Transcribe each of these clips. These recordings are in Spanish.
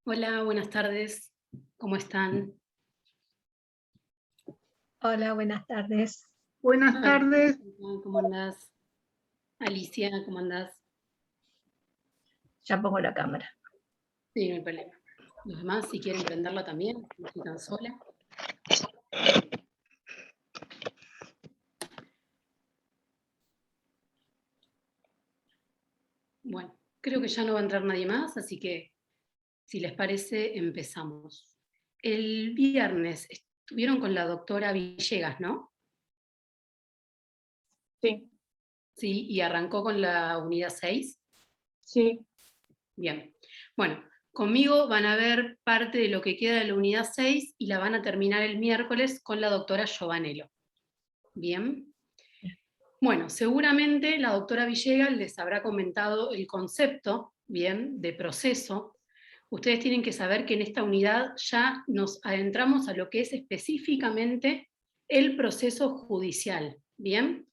Hola, buenas tardes. ¿Cómo están? Hola, buenas tardes. Buenas Hola, tardes. ¿cómo andás? Alicia, ¿cómo andás? Ya pongo la cámara. Sí, no hay problema. Los demás, si quieren prenderla también, no estoy tan sola. Bueno, creo que ya no va a entrar nadie más, así que, si les parece, empezamos. El viernes estuvieron con la doctora Villegas, ¿no? Sí, Sí, y arrancó con la unidad 6. sí. Bien. Bueno, conmigo van a ver parte de lo que queda de la unidad 6 y la van a terminar el miércoles con la doctora Giovanello. Bien. Bueno, seguramente la doctora Villegas les habrá comentado el concepto, bien, de proceso. Ustedes tienen que saber que en esta unidad ya nos adentramos a lo que es específicamente el proceso judicial, ¿bien?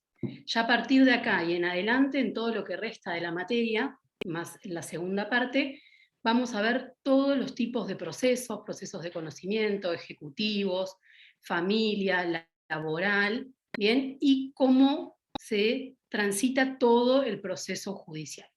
Ya a partir de acá y en adelante, en todo lo que resta de la materia, más en la segunda parte, vamos a ver todos los tipos de procesos, procesos de conocimiento, ejecutivos, familia, laboral, ¿bien? Y cómo se transita todo el proceso judicial.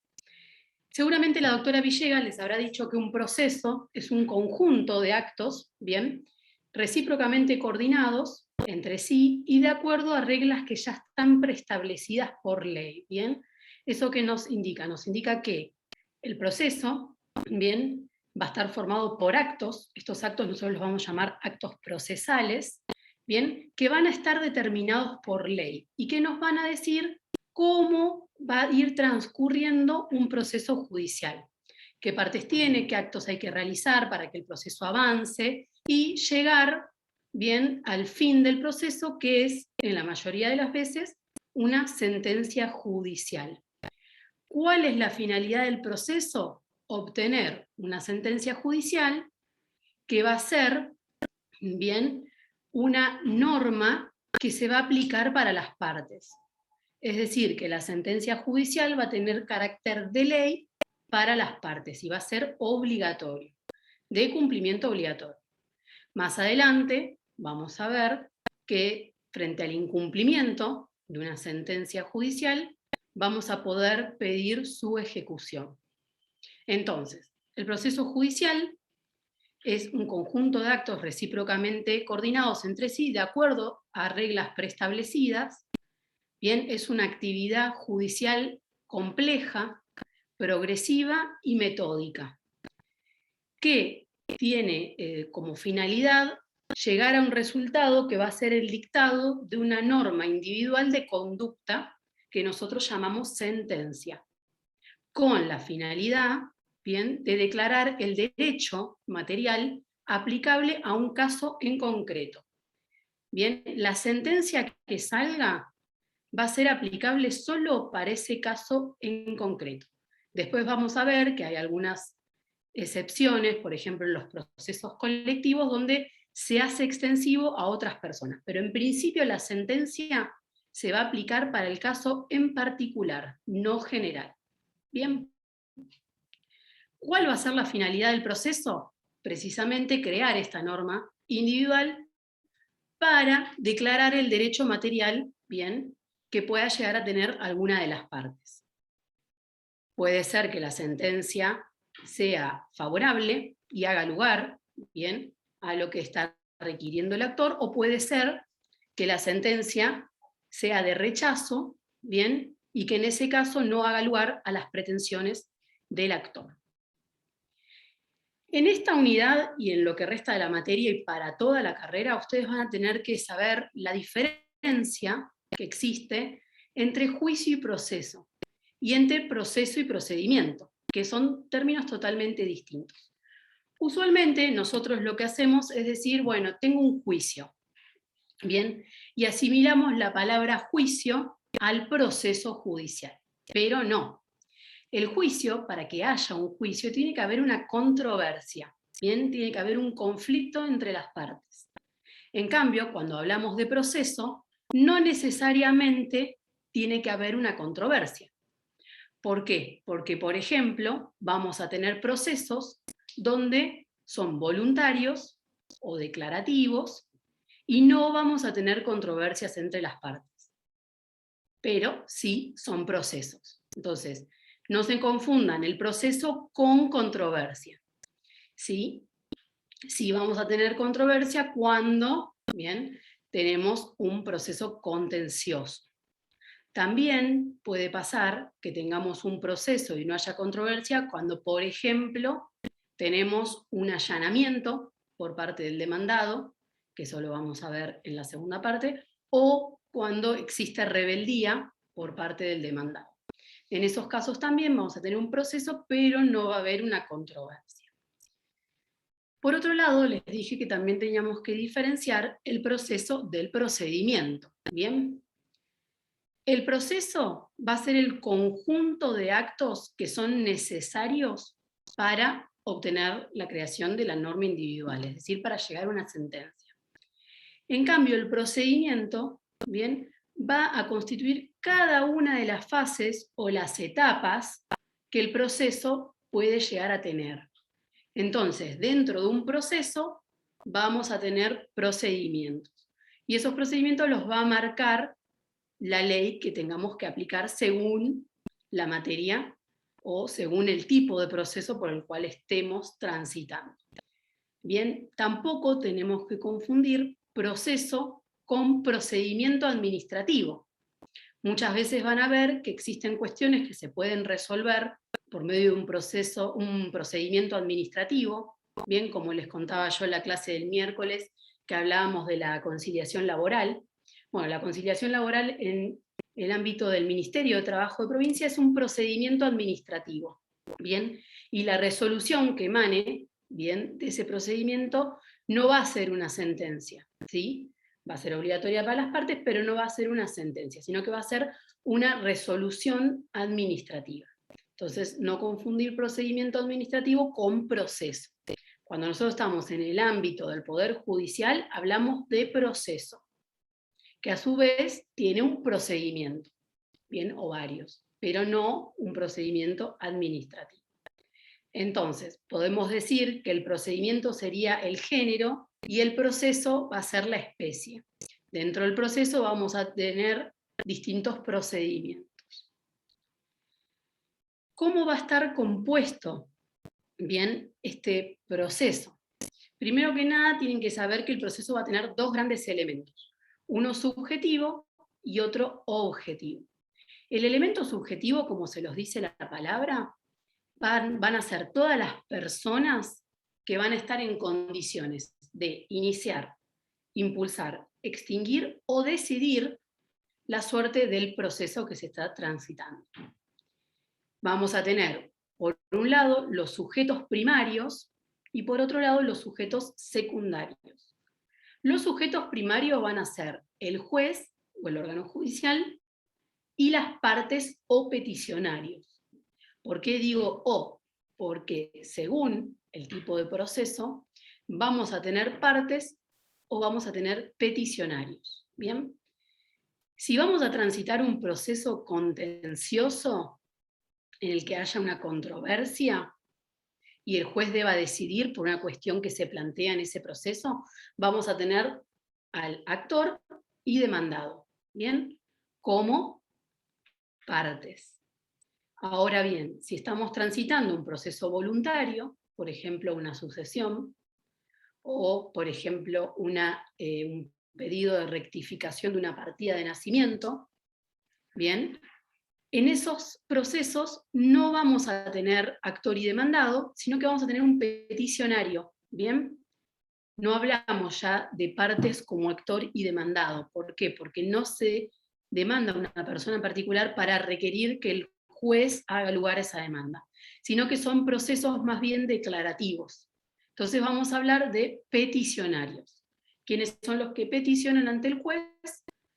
Seguramente la doctora Villegas les habrá dicho que un proceso es un conjunto de actos, ¿bien?, recíprocamente coordinados entre sí y de acuerdo a reglas que ya están preestablecidas por ley, ¿bien? ¿Eso qué nos indica? Nos indica que el proceso, ¿bien?, va a estar formado por actos. Estos actos nosotros los vamos a llamar actos procesales, ¿bien?, que van a estar determinados por ley y que nos van a decir cómo va a ir transcurriendo un proceso judicial, qué partes tiene, qué actos hay que realizar para que el proceso avance y llegar bien al fin del proceso, que es, en la mayoría de las veces, una sentencia judicial. ¿Cuál es la finalidad del proceso? Obtener una sentencia judicial que va a ser, bien, una norma que se va a aplicar para las partes. Es decir, que la sentencia judicial va a tener carácter de ley para las partes y va a ser obligatorio, de cumplimiento obligatorio. Más adelante vamos a ver que frente al incumplimiento de una sentencia judicial vamos a poder pedir su ejecución. Entonces, el proceso judicial es un conjunto de actos recíprocamente coordinados entre sí de acuerdo a reglas preestablecidas. Bien, es una actividad judicial compleja, progresiva y metódica, que tiene como finalidad llegar a un resultado que va a ser el dictado de una norma individual de conducta que nosotros llamamos sentencia, con la finalidad, bien, de declarar el derecho material aplicable a un caso en concreto. Bien, la sentencia que salga va a ser aplicable solo para ese caso en concreto. Después vamos a ver que hay algunas excepciones, por ejemplo en los procesos colectivos, donde se hace extensivo a otras personas, pero en principio la sentencia se va a aplicar para el caso en particular, no general. Bien. ¿Cuál va a ser la finalidad del proceso? Precisamente crear esta norma individual para declarar el derecho material, bien, que pueda llegar a tener alguna de las partes. Puede ser que la sentencia sea favorable y haga lugar, bien, a lo que está requiriendo el actor, o puede ser que la sentencia sea de rechazo, bien, y que en ese caso no haga lugar a las pretensiones del actor. En esta unidad y en lo que resta de la materia y para toda la carrera, ustedes van a tener que saber la diferencia que existe entre juicio y proceso, y entre proceso y procedimiento, que son términos totalmente distintos. Usualmente nosotros lo que hacemos es decir, bueno, tengo un juicio, bien, y asimilamos la palabra juicio al proceso judicial, pero no. El juicio, para que haya un juicio, tiene que haber una controversia, ¿bien? Tiene que haber un conflicto entre las partes. En cambio, cuando hablamos de proceso, no necesariamente tiene que haber una controversia. ¿Por qué? Porque, por ejemplo, vamos a tener procesos donde son voluntarios o declarativos y no vamos a tener controversias entre las partes. Pero sí son procesos. Entonces, no se confundan el proceso con controversia. ¿Sí? Sí vamos a tener controversia cuando, bien, tenemos un proceso contencioso. También puede pasar que tengamos un proceso y no haya controversia cuando, por ejemplo, tenemos un allanamiento por parte del demandado, que eso lo vamos a ver en la segunda parte, o cuando existe rebeldía por parte del demandado. En esos casos también vamos a tener un proceso, pero no va a haber una controversia. Por otro lado, les dije que también teníamos que diferenciar el proceso del procedimiento. ¿Bien? El proceso va a ser el conjunto de actos que son necesarios para obtener la creación de la norma individual, es decir, para llegar a una sentencia. En cambio, el procedimiento, ¿bien?, va a constituir cada una de las fases o las etapas que el proceso puede llegar a tener. Entonces, dentro de un proceso vamos a tener procedimientos. Y esos procedimientos los va a marcar la ley que tengamos que aplicar según la materia o según el tipo de proceso por el cual estemos transitando. Bien, tampoco tenemos que confundir proceso con procedimiento administrativo. Muchas veces van a ver que existen cuestiones que se pueden resolver por medio de un procedimiento administrativo, bien, como les contaba yo en la clase del miércoles, que hablábamos de la conciliación laboral. Bueno, la conciliación laboral en el ámbito del Ministerio de Trabajo de Provincia es un procedimiento administrativo, bien, y la resolución que emane, bien, de ese procedimiento no va a ser una sentencia, ¿sí? Va a ser obligatoria para las partes, pero no va a ser una sentencia, sino que va a ser una resolución administrativa. Entonces, no confundir procedimiento administrativo con proceso. Cuando nosotros estamos en el ámbito del Poder Judicial, hablamos de proceso, que a su vez tiene un procedimiento, bien, o varios, pero no un procedimiento administrativo. Entonces, podemos decir que el procedimiento sería el género y el proceso va a ser la especie. Dentro del proceso vamos a tener distintos procedimientos. ¿Cómo va a estar compuesto, bien, este proceso? Primero que nada, tienen que saber que el proceso va a tener dos grandes elementos, uno subjetivo y otro objetivo. El elemento subjetivo, como se los dice la palabra, van a ser todas las personas que van a estar en condiciones de iniciar, impulsar, extinguir o decidir la suerte del proceso que se está transitando. Vamos a tener, por un lado, los sujetos primarios y por otro lado, los sujetos secundarios. Los sujetos primarios van a ser el juez o el órgano judicial y las partes o peticionarios. ¿Por qué digo o? Porque según el tipo de proceso, vamos a tener partes o vamos a tener peticionarios. ¿Bien? Si vamos a transitar un proceso contencioso en el que haya una controversia y el juez deba decidir por una cuestión que se plantea en ese proceso, vamos a tener al actor y demandado, ¿bien?, como partes. Ahora bien, si estamos transitando un proceso voluntario, por ejemplo una sucesión, o por ejemplo un pedido de rectificación de una partida de nacimiento, bien, en esos procesos no vamos a tener actor y demandado, sino que vamos a tener un peticionario, ¿bien? No hablamos ya de partes como actor y demandado. ¿Por qué? Porque no se demanda a una persona en particular para requerir que el juez haga lugar a esa demanda, sino que son procesos más bien declarativos. Entonces vamos a hablar de peticionarios, quienes son los que peticionan ante el juez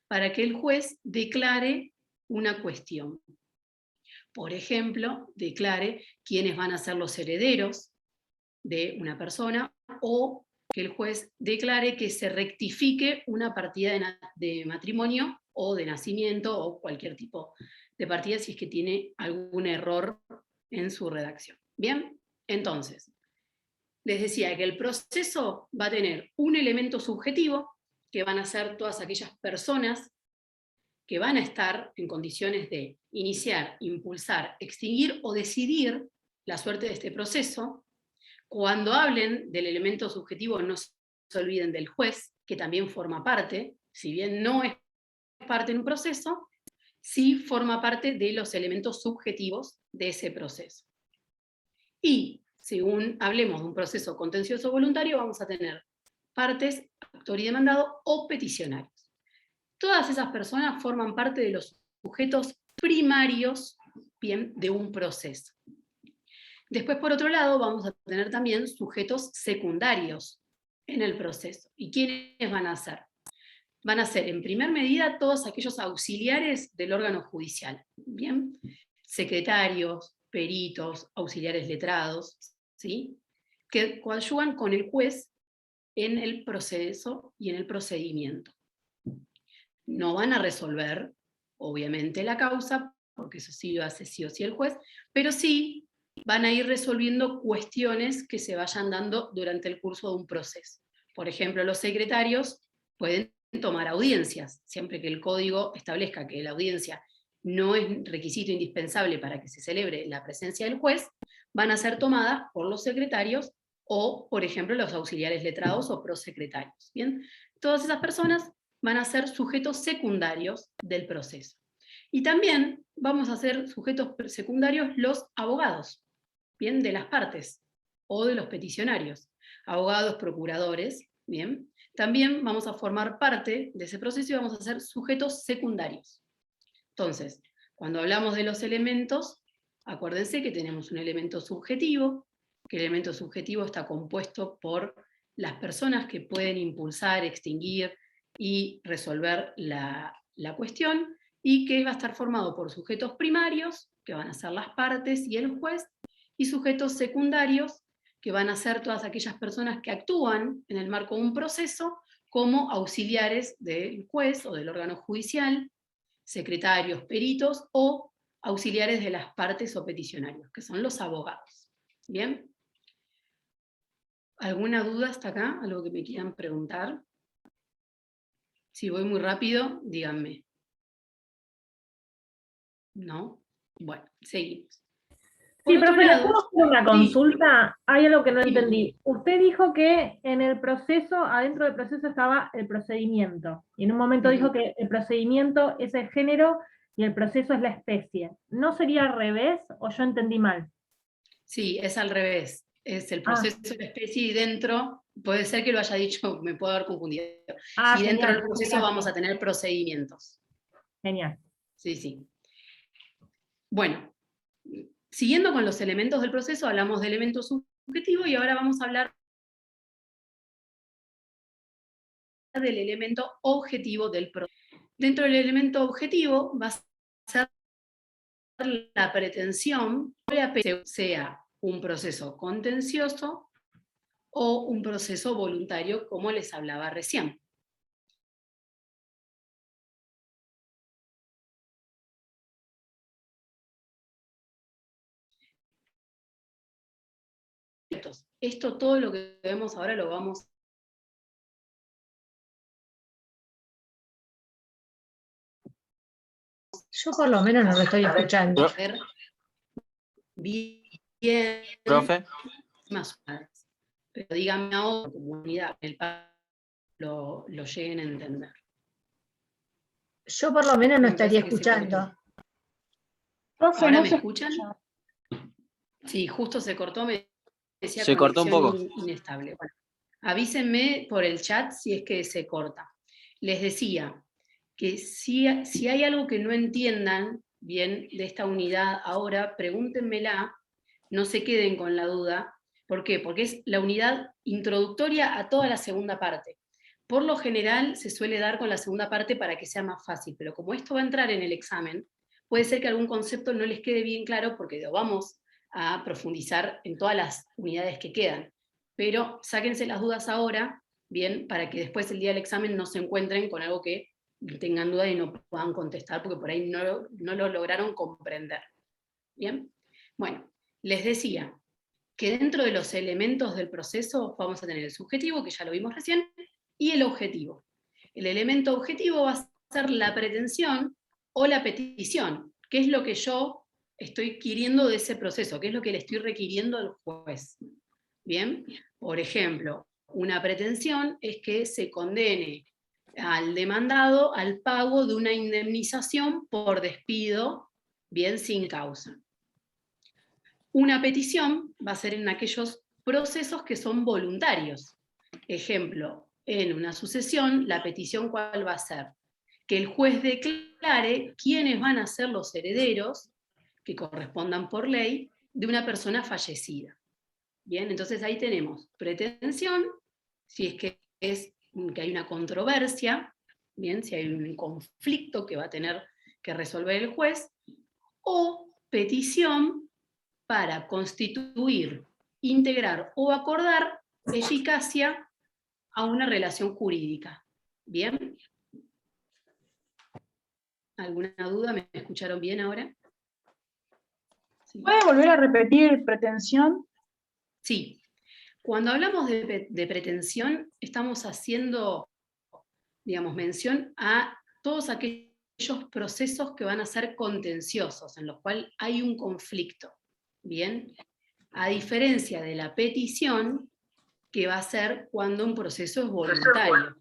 para que el juez declare una cuestión. Por ejemplo, declare quiénes van a ser los herederos de una persona, o que el juez declare que se rectifique una partida de matrimonio o de nacimiento o cualquier tipo de partida si es que tiene algún error en su redacción. Bien, entonces, les decía que el proceso va a tener un elemento subjetivo, que van a ser todas aquellas personas que van a estar en condiciones de iniciar, impulsar, extinguir o decidir la suerte de este proceso. Cuando hablen del elemento subjetivo, no se olviden del juez, que también forma parte, si bien no es parte de un proceso, sí forma parte de los elementos subjetivos de ese proceso. Y según hablemos de un proceso contencioso voluntario, vamos a tener partes, actor y demandado o peticionarios. Todas esas personas forman parte de los sujetos primarios, bien, de un proceso. Después, por otro lado, vamos a tener también sujetos secundarios en el proceso. ¿Y quiénes van a ser? Van a ser, en primer medida, todos aquellos auxiliares del órgano judicial, ¿bien? Secretarios, peritos, auxiliares letrados, ¿sí? Que coadyuvan con el juez en el proceso y en el procedimiento. No van a resolver, obviamente, la causa, porque eso sí lo hace sí o sí el juez, pero sí van a ir resolviendo cuestiones que se vayan dando durante el curso de un proceso. Por ejemplo, los secretarios pueden tomar audiencias, siempre que el código establezca que la audiencia no es requisito indispensable para que se celebre la presencia del juez, van a ser tomadas por los secretarios o, por ejemplo, los auxiliares letrados o prosecretarios. ¿Bien? Todas esas personas van a ser sujetos secundarios del proceso. Y también vamos a ser sujetos secundarios los abogados, ¿bien? De las partes o de los peticionarios. Abogados, procuradores, ¿bien? También vamos a formar parte de ese proceso y vamos a ser sujetos secundarios. Entonces, cuando hablamos de los elementos, acuérdense que tenemos un elemento subjetivo, que el elemento subjetivo está compuesto por las personas que pueden impulsar, extinguir y resolver la cuestión, y que va a estar formado por sujetos primarios, que van a ser las partes y el juez, y sujetos secundarios, que van a ser todas aquellas personas que actúan en el marco de un proceso como auxiliares del juez o del órgano judicial, secretarios, peritos o auxiliares de las partes o peticionarios, que son los abogados. ¿Bien? ¿Alguna duda hasta acá? ¿Algo que me quieran preguntar? Si voy muy rápido, díganme. ¿No? Bueno, seguimos. Sí, Por otro profe, ¿le lado, puedo hacer una consulta? Hay algo que no dime. entendí. Usted dijo que en el proceso, adentro del proceso estaba el procedimiento. Y en un momento dijo que el procedimiento es el género y el proceso es la especie. ¿No sería al revés o yo entendí mal? Sí, es al revés. Es el proceso de la especie y dentro, puede ser que lo haya dicho, me puedo haber confundido. Y dentro del Genial. proceso vamos a tener procedimientos. Genial. Sí, sí. Bueno, siguiendo con los elementos del proceso, hablamos de elementos subjetivos y ahora vamos a hablar del elemento objetivo del proceso. Dentro del elemento objetivo va a ser la pretensión que sea un proceso contencioso o un proceso voluntario, como les hablaba recién. Esto, todo lo que vemos ahora lo vamos Yo por lo menos no lo estoy escuchando. a ver bien, Profe, más o menos. Pero díganme ahora, comunidad, el lo lleguen a entender. Yo por lo menos no Me estaría parece que se escuchando. cortó. Profe, ¿Ahora no me se escuchan? Sí, justo se cortó, me decía se cortó un poco. inestable. Bueno, avísenme por el chat si es que se corta. Les decía que si hay algo que no entiendan bien de esta unidad ahora, pregúntenmela, no se queden con la duda. ¿Por qué? Porque es la unidad introductoria a toda la segunda parte. Por lo general se suele dar con la segunda parte para que sea más fácil, pero como esto va a entrar en el examen, puede ser que algún concepto no les quede bien claro porque lo vamos a profundizar en todas las unidades que quedan. Pero sáquense las dudas ahora, bien, para que después el día del examen no se encuentren con algo que tengan duda y no puedan contestar porque por ahí no lo lograron comprender. Bien, bueno, les decía que dentro de los elementos del proceso vamos a tener el subjetivo, que ya lo vimos recién, y el objetivo. El elemento objetivo va a ser la pretensión o la petición, que es lo que yo estoy queriendo de ese proceso, que es lo que le estoy requiriendo al juez. Bien, por ejemplo, una pretensión es que se condene al demandado al pago de una indemnización por despido, bien, sin causa. Una petición va a ser en aquellos procesos que son voluntarios. Ejemplo, en una sucesión, la petición ¿cuál va a ser? Que el juez declare quiénes van a ser los herederos que correspondan por ley de una persona fallecida. Bien, entonces ahí tenemos pretensión, si es que hay una controversia, bien, si hay un conflicto que va a tener que resolver el juez, o petición para constituir, integrar o acordar eficacia a una relación jurídica. ¿Bien? ¿Alguna duda? ¿Me escucharon bien ahora? ¿Sí? ¿Puede volver a repetir pretensión? Sí. Cuando hablamos de pretensión, estamos haciendo, digamos, mención a todos aquellos procesos que van a ser contenciosos, en los cuales hay un conflicto. Bien, a diferencia de la petición, que va a ser cuando un proceso es voluntario.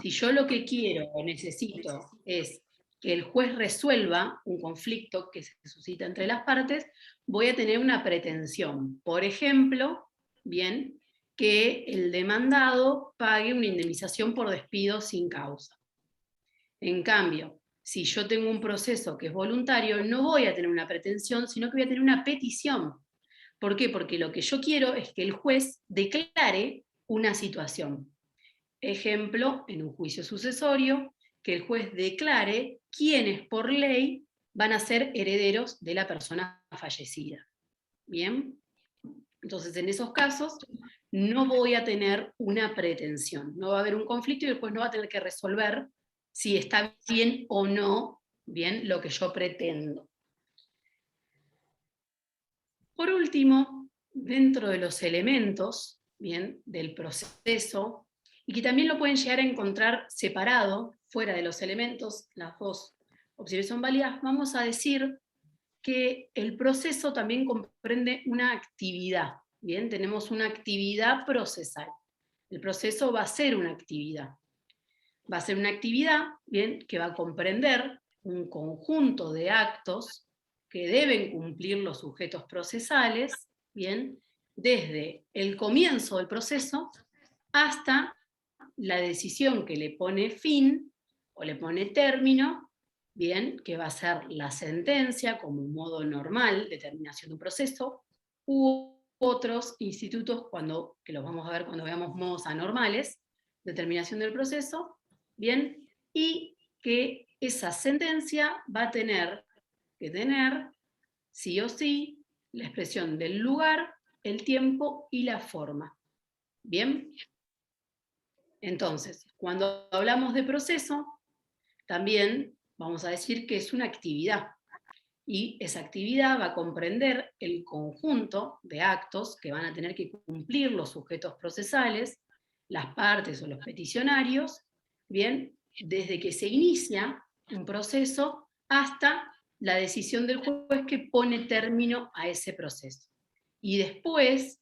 Si yo lo que quiero o necesito es que el juez resuelva un conflicto que se suscita entre las partes, voy a tener una pretensión. Por ejemplo, bien, que el demandado pague una indemnización por despido sin causa. En cambio, si yo tengo un proceso que es voluntario, no voy a tener una pretensión, sino que voy a tener una petición. ¿Por qué? Porque lo que yo quiero es que el juez declare una situación. Ejemplo, en un juicio sucesorio, que el juez declare quiénes por ley van a ser herederos de la persona fallecida. ¿Bien? Entonces, en esos casos, no voy a tener una pretensión. No va a haber un conflicto y el juez no va a tener que resolver si está bien o no bien lo que yo pretendo. Por último, dentro de los elementos, bien, del proceso, y que también lo pueden llegar a encontrar separado, fuera de los elementos, las dos opciones son válidas, vamos a decir que el proceso también comprende una actividad, bien, tenemos una actividad procesal. El proceso va a ser una actividad. Va a ser una actividad, bien, que va a comprender un conjunto de actos que deben cumplir los sujetos procesales, bien, desde el comienzo del proceso hasta la decisión que le pone fin o le pone término, bien, que va a ser la sentencia como un modo normal de terminación de un proceso, u otros institutos que los vamos a ver cuando veamos modos anormales de terminación del proceso, bien, y que esa sentencia va a tener que tener, sí o sí, la expresión del lugar, el tiempo y la forma. ¿Bien? Entonces, cuando hablamos de proceso, también vamos a decir que es una actividad. Y esa actividad va a comprender el conjunto de actos que van a tener que cumplir los sujetos procesales, las partes o los peticionarios, bien, desde que se inicia un proceso hasta la decisión del juez que pone término a ese proceso. Y después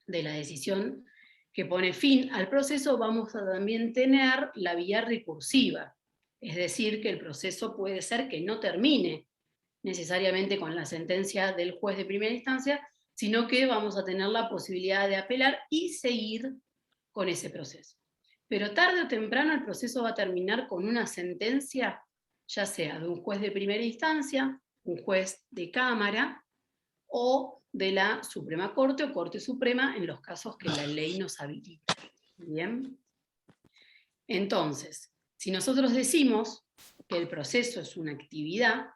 de la decisión que pone fin al proceso, vamos a también tener la vía recursiva, es decir, que el proceso puede ser que no termine necesariamente con la sentencia del juez de primera instancia, sino que vamos a tener la posibilidad de apelar y seguir con ese proceso. Pero tarde o temprano el proceso va a terminar con una sentencia, ya sea de un juez de primera instancia, un juez de cámara, o de la Suprema Corte o Corte Suprema en los casos que la ley nos habilita. ¿Bien? Entonces, si nosotros decimos que el proceso es una actividad,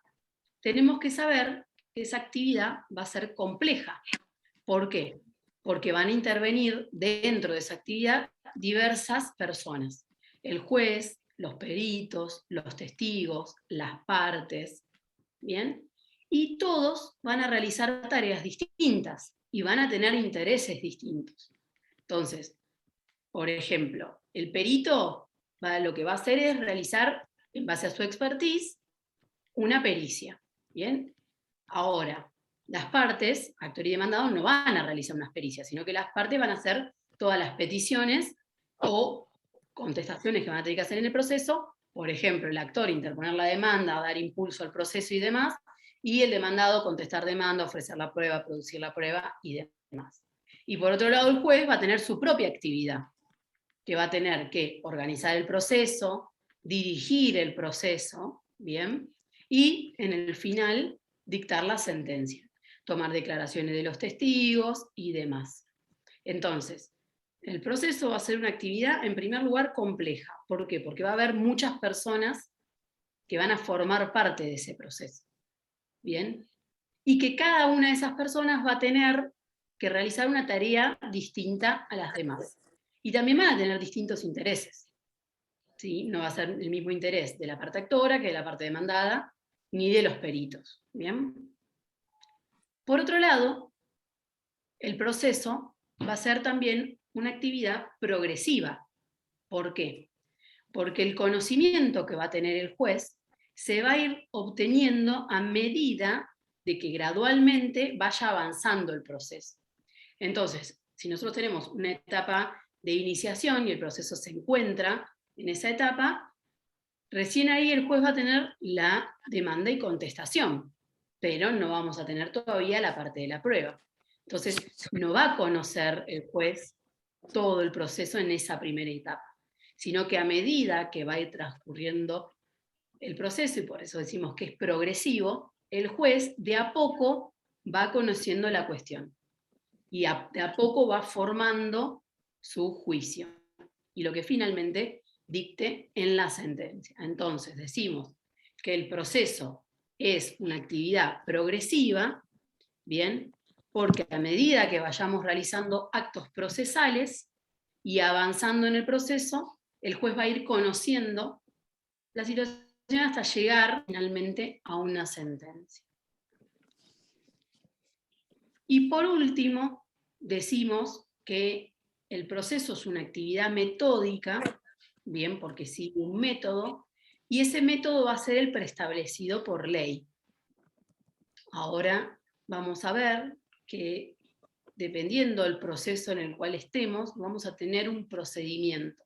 tenemos que saber que esa actividad va a ser compleja. ¿Por qué? Porque van a intervenir dentro de esa actividad diversas personas. El juez, los peritos, los testigos, las partes, ¿bien? Y todos van a realizar tareas distintas. y van a tener intereses distintos. Entonces, por ejemplo, el perito lo que va a hacer es realizar, en base a su expertise, una pericia. ¿Bien? Ahora, las partes, actor y demandado, no van a realizar unas pericias, sino que las partes van a hacer todas las peticiones o contestaciones que van a tener que hacer en el proceso. Por ejemplo, el actor interponer la demanda, dar impulso al proceso y demás, y el demandado contestar demanda, ofrecer la prueba, producir la prueba y demás. Y por otro lado, el juez va a tener su propia actividad, que va a tener que organizar el proceso, dirigir el proceso, ¿bien? Y en el final dictar la sentencia, tomar declaraciones de los testigos y demás. Entonces, el proceso va a ser una actividad, en primer lugar, compleja. ¿Por qué? Porque va a haber muchas personas que van a formar parte de ese proceso. ¿Bien? Y que cada una de esas personas va a tener que realizar una tarea distinta a las demás. Y también van a tener distintos intereses. ¿Sí? No va a ser el mismo interés de la parte actora que de la parte demandada, ni de los peritos. ¿Bien? Por otro lado, el proceso va a ser también una actividad progresiva. ¿Por qué? Porque el conocimiento que va a tener el juez se va a ir obteniendo a medida de que gradualmente vaya avanzando el proceso. Entonces, si nosotros tenemos una etapa de iniciación y el proceso se encuentra en esa etapa, recién ahí el juez va a tener la demanda y contestación, pero no vamos a tener todavía la parte de la prueba. Entonces, no va a conocer el juez todo el proceso en esa primera etapa, sino que a medida que va a ir transcurriendo el proceso, y por eso decimos que es progresivo, el juez de a poco va conociendo la cuestión, y de a poco va formando su juicio, y lo que finalmente dicte en la sentencia. Entonces decimos que el proceso es una actividad progresiva, ¿bien? Porque a medida que vayamos realizando actos procesales y avanzando en el proceso, el juez va a ir conociendo la situación hasta llegar finalmente a una sentencia. Y por último, decimos que el proceso es una actividad metódica, bien, porque sigue un método, y ese método va a ser el preestablecido por ley. Ahora vamos a ver que dependiendo del proceso en el cual estemos, vamos a tener un procedimiento.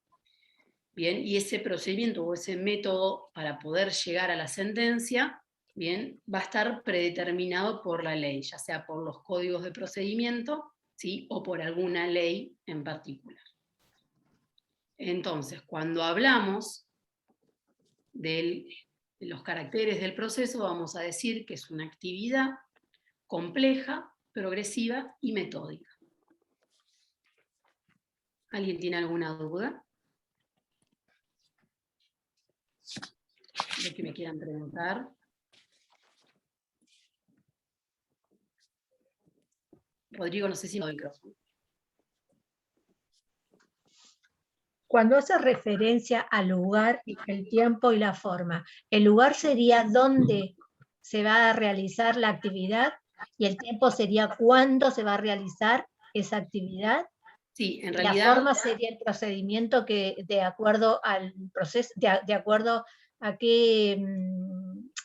Bien, y ese procedimiento o ese método para poder llegar a la sentencia, bien, va a estar predeterminado por la ley, ya sea por los códigos de procedimiento, ¿sí? O por alguna ley en particular. Entonces, cuando hablamos de los caracteres del proceso, vamos a decir que es una actividad compleja, progresiva y metódica. ¿Alguien tiene alguna duda? ¿De que me quieran preguntar? Rodrigo, no sé si no el micrófono. Cuando hace referencia al lugar, el tiempo y la forma, el lugar sería donde se va a realizar la actividad y el tiempo sería cuándo se va a realizar esa actividad. Sí, en La realidad. forma sería el procedimiento que, de acuerdo al proceso, de acuerdo a qué,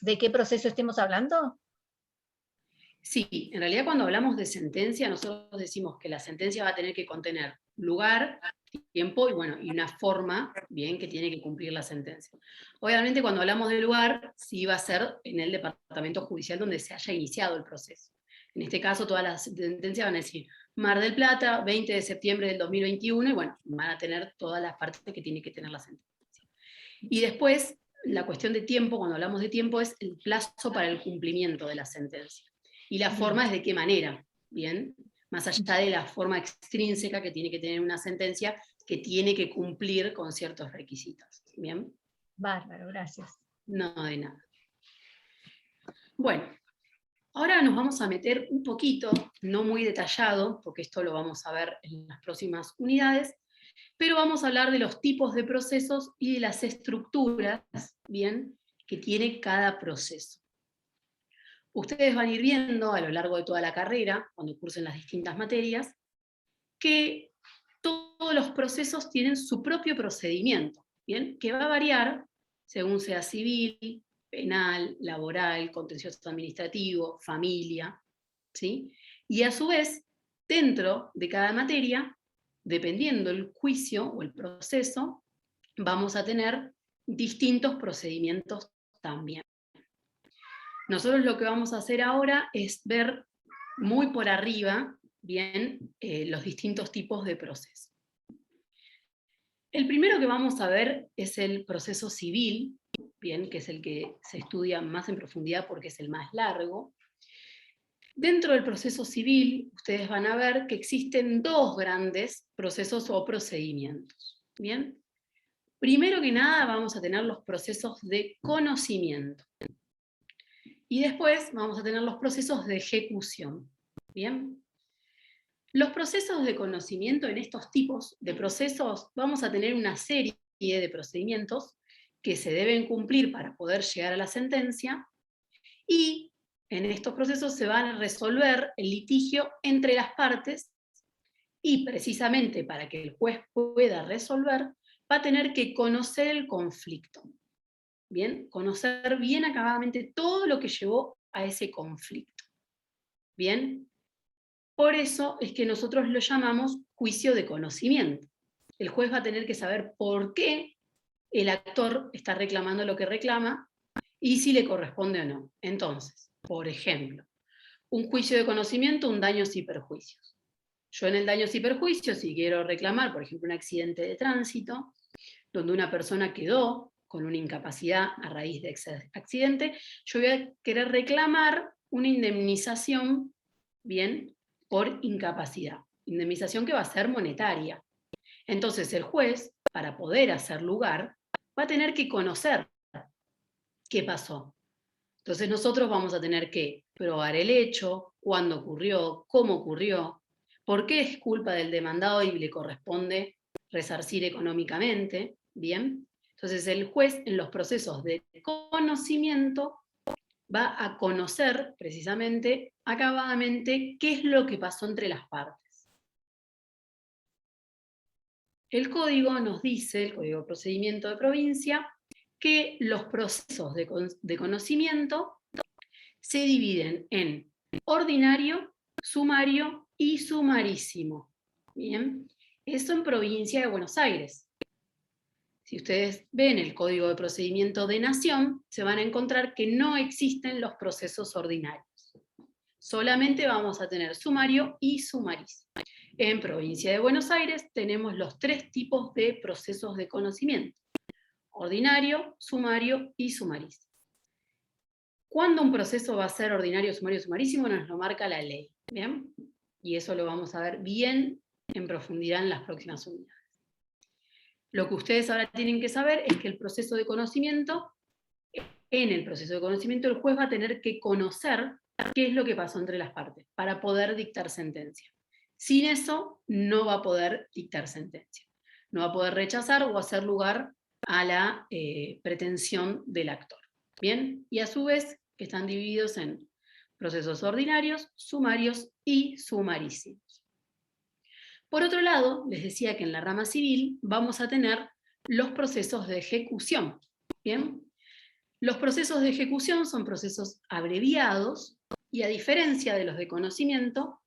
de qué proceso estemos hablando. Sí, en realidad cuando hablamos de sentencia, nosotros decimos que la sentencia va a tener que contener lugar, tiempo y, bueno, y una forma, bien, que tiene que cumplir la sentencia. Obviamente cuando hablamos de lugar, sí va a ser en el departamento judicial donde se haya iniciado el proceso. En este caso todas las sentencias van a decir Mar del Plata, 20 de septiembre del 2021, y bueno, van a tener todas las partes que tiene que tener la sentencia. Y después, la cuestión de tiempo, cuando hablamos de tiempo, es el plazo para el cumplimiento de la sentencia. Y la forma es de qué manera, ¿bien? Más allá de la forma extrínseca que tiene que tener una sentencia, que tiene que cumplir con ciertos requisitos, ¿bien? Bárbaro, gracias. No, de nada. Bueno, ahora nos vamos a meter un poquito, no muy detallado, porque esto lo vamos a ver en las próximas unidades, pero vamos a hablar de los tipos de procesos y de las estructuras, ¿bien?, que tiene cada proceso. Ustedes van a ir viendo a lo largo de toda la carrera, cuando cursen las distintas materias, que todos los procesos tienen su propio procedimiento, ¿bien? Que va a variar según sea civil, penal, laboral, contencioso administrativo, familia, ¿sí? Y a su vez, dentro de cada materia, dependiendo el juicio o el proceso, vamos a tener distintos procedimientos también. Nosotros lo que vamos a hacer ahora es ver muy por arriba, bien, los distintos tipos de procesos. El primero que vamos a ver es el proceso civil, bien, que es el que se estudia más en profundidad porque es el más largo. Dentro del proceso civil, ustedes van a ver que existen dos grandes procesos o procedimientos, ¿bien? Primero que nada vamos a tener los procesos de conocimiento. Y después vamos a tener los procesos de ejecución, ¿bien? Los procesos de conocimiento en estos tipos de procesos, vamos a tener una serie de procedimientos que se deben cumplir para poder llegar a la sentencia, y en estos procesos se van a resolver el litigio entre las partes, y precisamente para que el juez pueda resolver, va a tener que conocer el conflicto. Bien, conocer bien acabadamente todo lo que llevó a ese conflicto. Bien, por eso es que nosotros lo llamamos juicio de conocimiento. El juez va a tener que saber por qué el actor está reclamando lo que reclama y si le corresponde o no. Entonces, por ejemplo, un juicio de conocimiento, un daños y perjuicios. Yo en el daños y perjuicios, si quiero reclamar, por ejemplo, un accidente de tránsito, donde una persona quedó con una incapacidad a raíz de ese accidente, yo voy a querer reclamar una indemnización, bien, por incapacidad. Indemnización que va a ser monetaria. Entonces el juez, para poder hacer lugar, va a tener que conocer qué pasó. Entonces nosotros vamos a tener que probar el hecho, cuándo ocurrió, cómo ocurrió, por qué es culpa del demandado y le corresponde resarcir económicamente, ¿bien? Entonces el juez en los procesos de conocimiento va a conocer precisamente, acabadamente, qué es lo que pasó entre las partes. El código nos dice, el Código de Procedimiento de Provincia, que los procesos de conocimiento se dividen en ordinario, sumario y sumarísimo. Bien, eso en Provincia de Buenos Aires. Si ustedes ven el Código de Procedimiento de Nación, se van a encontrar que no existen los procesos ordinarios. Solamente vamos a tener sumario y sumarísimo. En Provincia de Buenos Aires tenemos los tres tipos de procesos de conocimiento: ordinario, sumario y sumarísimo. ¿Cuándo un proceso va a ser ordinario, sumario, sumarísimo? Nos lo marca la ley, ¿bien? Y eso lo vamos a ver bien en profundidad en las próximas unidades. Lo que ustedes ahora tienen que saber es que el proceso de conocimiento, en el proceso de conocimiento el juez va a tener que conocer qué es lo que pasó entre las partes para poder dictar sentencia. Sin eso no va a poder dictar sentencia. No va a poder rechazar o hacer lugar a la pretensión del actor. ¿Bien? Y a su vez están divididos en procesos ordinarios, sumarios y sumarísimos. Por otro lado, les decía que en la rama civil vamos a tener los procesos de ejecución. ¿Bien? Los procesos de ejecución son procesos abreviados y, a diferencia de los de conocimiento,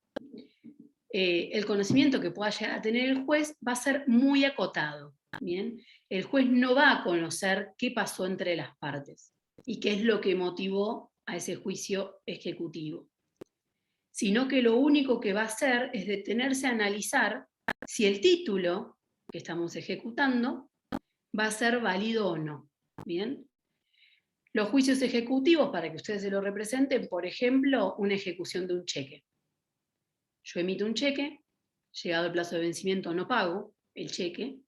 el conocimiento que pueda llegar a tener el juez va a ser muy acotado. ¿Bien? El juez no va a conocer qué pasó entre las partes y qué es lo que motivó a ese juicio ejecutivo, sino que lo único que va a hacer es detenerse a analizar si el título que estamos ejecutando va a ser válido o no. ¿Bien? Los juicios ejecutivos, para que ustedes se lo representen, por ejemplo, una ejecución de un cheque. Yo emito un cheque, llegado el plazo de vencimiento no pago el cheque,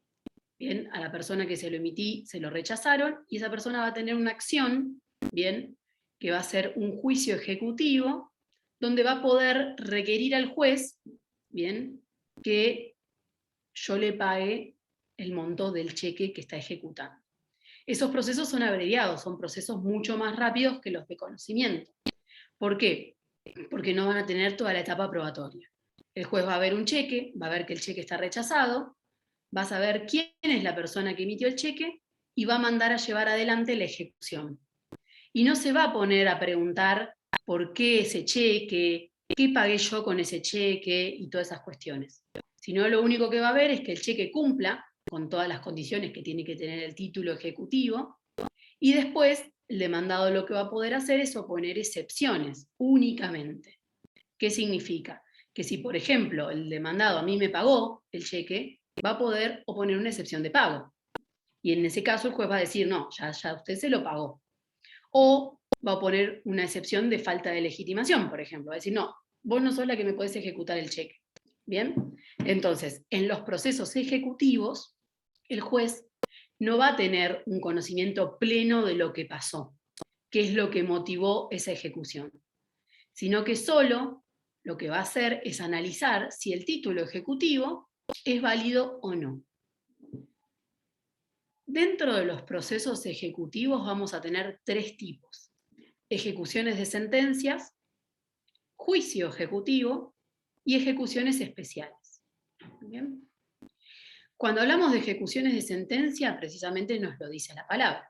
bien, a la persona que se lo emití se lo rechazaron, y esa persona va a tener una acción, bien, que va a ser un juicio ejecutivo, donde va a poder requerir al juez, bien, que yo le pague el monto del cheque que está ejecutando. Esos procesos son abreviados, son procesos mucho más rápidos que los de conocimiento. ¿Por qué? Porque no van a tener toda la etapa probatoria. El juez va a ver un cheque, va a ver que el cheque está rechazado, va a saber quién es la persona que emitió el cheque y va a mandar a llevar adelante la ejecución. Y no se va a poner a preguntar por qué ese cheque, qué pagué yo con ese cheque y todas esas cuestiones. Sino lo único que va a ver es que el cheque cumpla con todas las condiciones que tiene que tener el título ejecutivo, y después el demandado lo que va a poder hacer es oponer excepciones únicamente. ¿Qué significa? Que si, por ejemplo, el demandado a mí me pagó el cheque, va a poder oponer una excepción de pago. Y en ese caso el juez va a decir, no, ya usted se lo pagó. O va a poner una excepción de falta de legitimación, por ejemplo. Va a decir, no, vos no sos la que me podés ejecutar el cheque. ¿Bien? Entonces, en los procesos ejecutivos, el juez no va a tener un conocimiento pleno de lo que pasó, qué es lo que motivó esa ejecución, sino que solo lo que va a hacer es analizar si el título ejecutivo es válido o no. Dentro de los procesos ejecutivos vamos a tener 3 tipos: ejecuciones de sentencias, juicio ejecutivo y ejecuciones especiales. ¿Bien? Cuando hablamos de ejecuciones de sentencia, precisamente nos lo dice la palabra.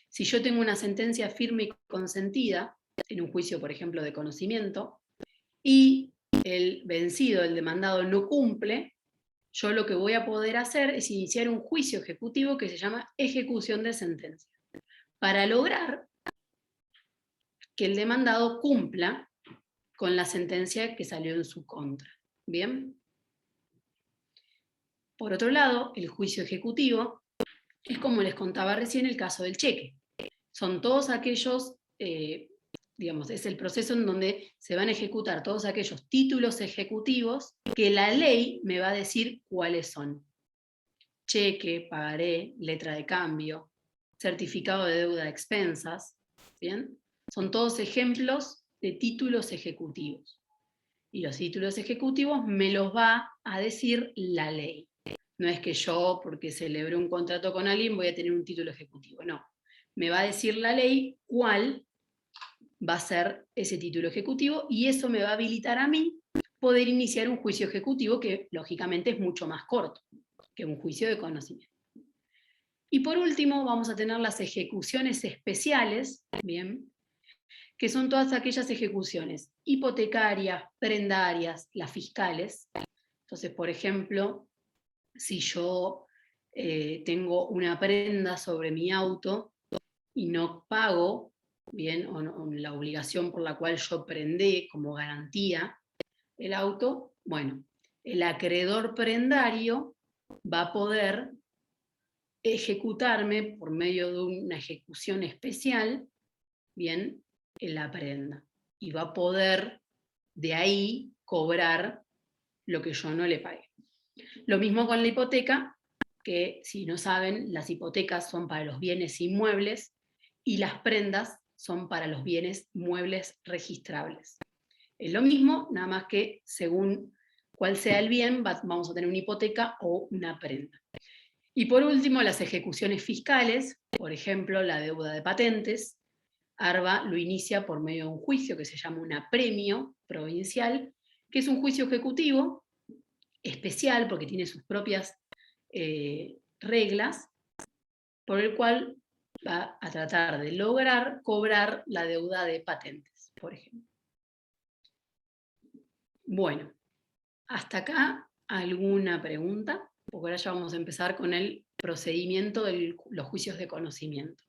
Si yo tengo una sentencia firme y consentida, en un juicio, por ejemplo, de conocimiento, y el vencido, el demandado, no cumple, yo lo que voy a poder hacer es iniciar un juicio ejecutivo que se llama ejecución de sentencia, para lograr que el demandado cumpla con la sentencia que salió en su contra. ¿Bien? Por otro lado, el juicio ejecutivo es, como les contaba recién, el caso del cheque. Son todos aquellos, digamos, es el proceso en donde se van a ejecutar todos aquellos títulos ejecutivos que la ley me va a decir cuáles son: cheque, pagaré, letra de cambio, certificado de deuda de expensas. ¿Bien? Son todos ejemplos de títulos ejecutivos. Y los títulos ejecutivos me los va a decir la ley. No es que yo, porque celebré un contrato con alguien, voy a tener un título ejecutivo. No. Me va a decir la ley cuál va a ser ese título ejecutivo, y eso me va a habilitar a mí poder iniciar un juicio ejecutivo que, lógicamente, es mucho más corto que un juicio de conocimiento. Y por último, vamos a tener las ejecuciones especiales, ¿bien?, que son todas aquellas ejecuciones hipotecarias, prendarias, las fiscales. Entonces, por ejemplo, si yo tengo una prenda sobre mi auto y no pago, bien, o la obligación por la cual yo prendé como garantía el auto, bueno, el acreedor prendario va a poder ejecutarme por medio de una ejecución especial, bien, en la prenda, y va a poder de ahí cobrar lo que yo no le pagué. Lo mismo con la hipoteca, que si no saben, las hipotecas son para los bienes inmuebles y las prendas son para los bienes muebles registrables. Es lo mismo, nada más que según cuál sea el bien, vamos a tener una hipoteca o una prenda. Y por último, las ejecuciones fiscales, por ejemplo, la deuda de patentes. ARBA lo inicia por medio de un juicio que se llama un apremio provincial, que es un juicio ejecutivo especial porque tiene sus propias reglas, por el cual va a tratar de lograr cobrar la deuda de patentes, por ejemplo. Bueno, hasta acá, ¿alguna pregunta? Porque ahora ya vamos a empezar con el procedimiento de los juicios de conocimiento.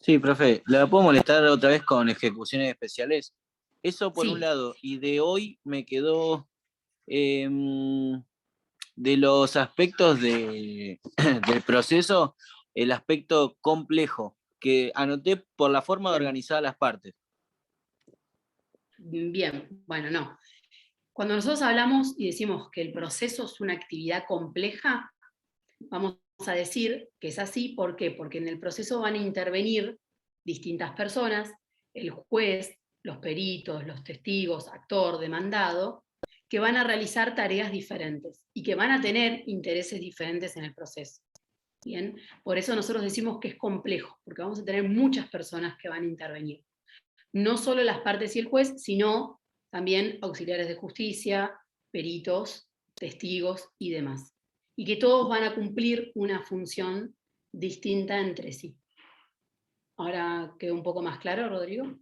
Sí, profe, ¿la puedo molestar otra vez con ejecuciones especiales? Eso por un lado, y de hoy me quedó de los aspectos del proceso, el aspecto complejo, que anoté por la forma de organizar las partes. Bien, bueno, no. Cuando nosotros hablamos y decimos que el proceso es una actividad compleja, vamos a decir que es así. ¿Por qué? Porque en el proceso van a intervenir distintas personas, el juez, los peritos, los testigos, actor, demandado, que van a realizar tareas diferentes y que van a tener intereses diferentes en el proceso. ¿Bien? Por eso nosotros decimos que es complejo, porque vamos a tener muchas personas que van a intervenir. No solo las partes y el juez, sino también auxiliares de justicia, peritos, testigos y demás. Y que todos van a cumplir una función distinta entre sí. Ahora quedó un poco más claro, Rodrigo.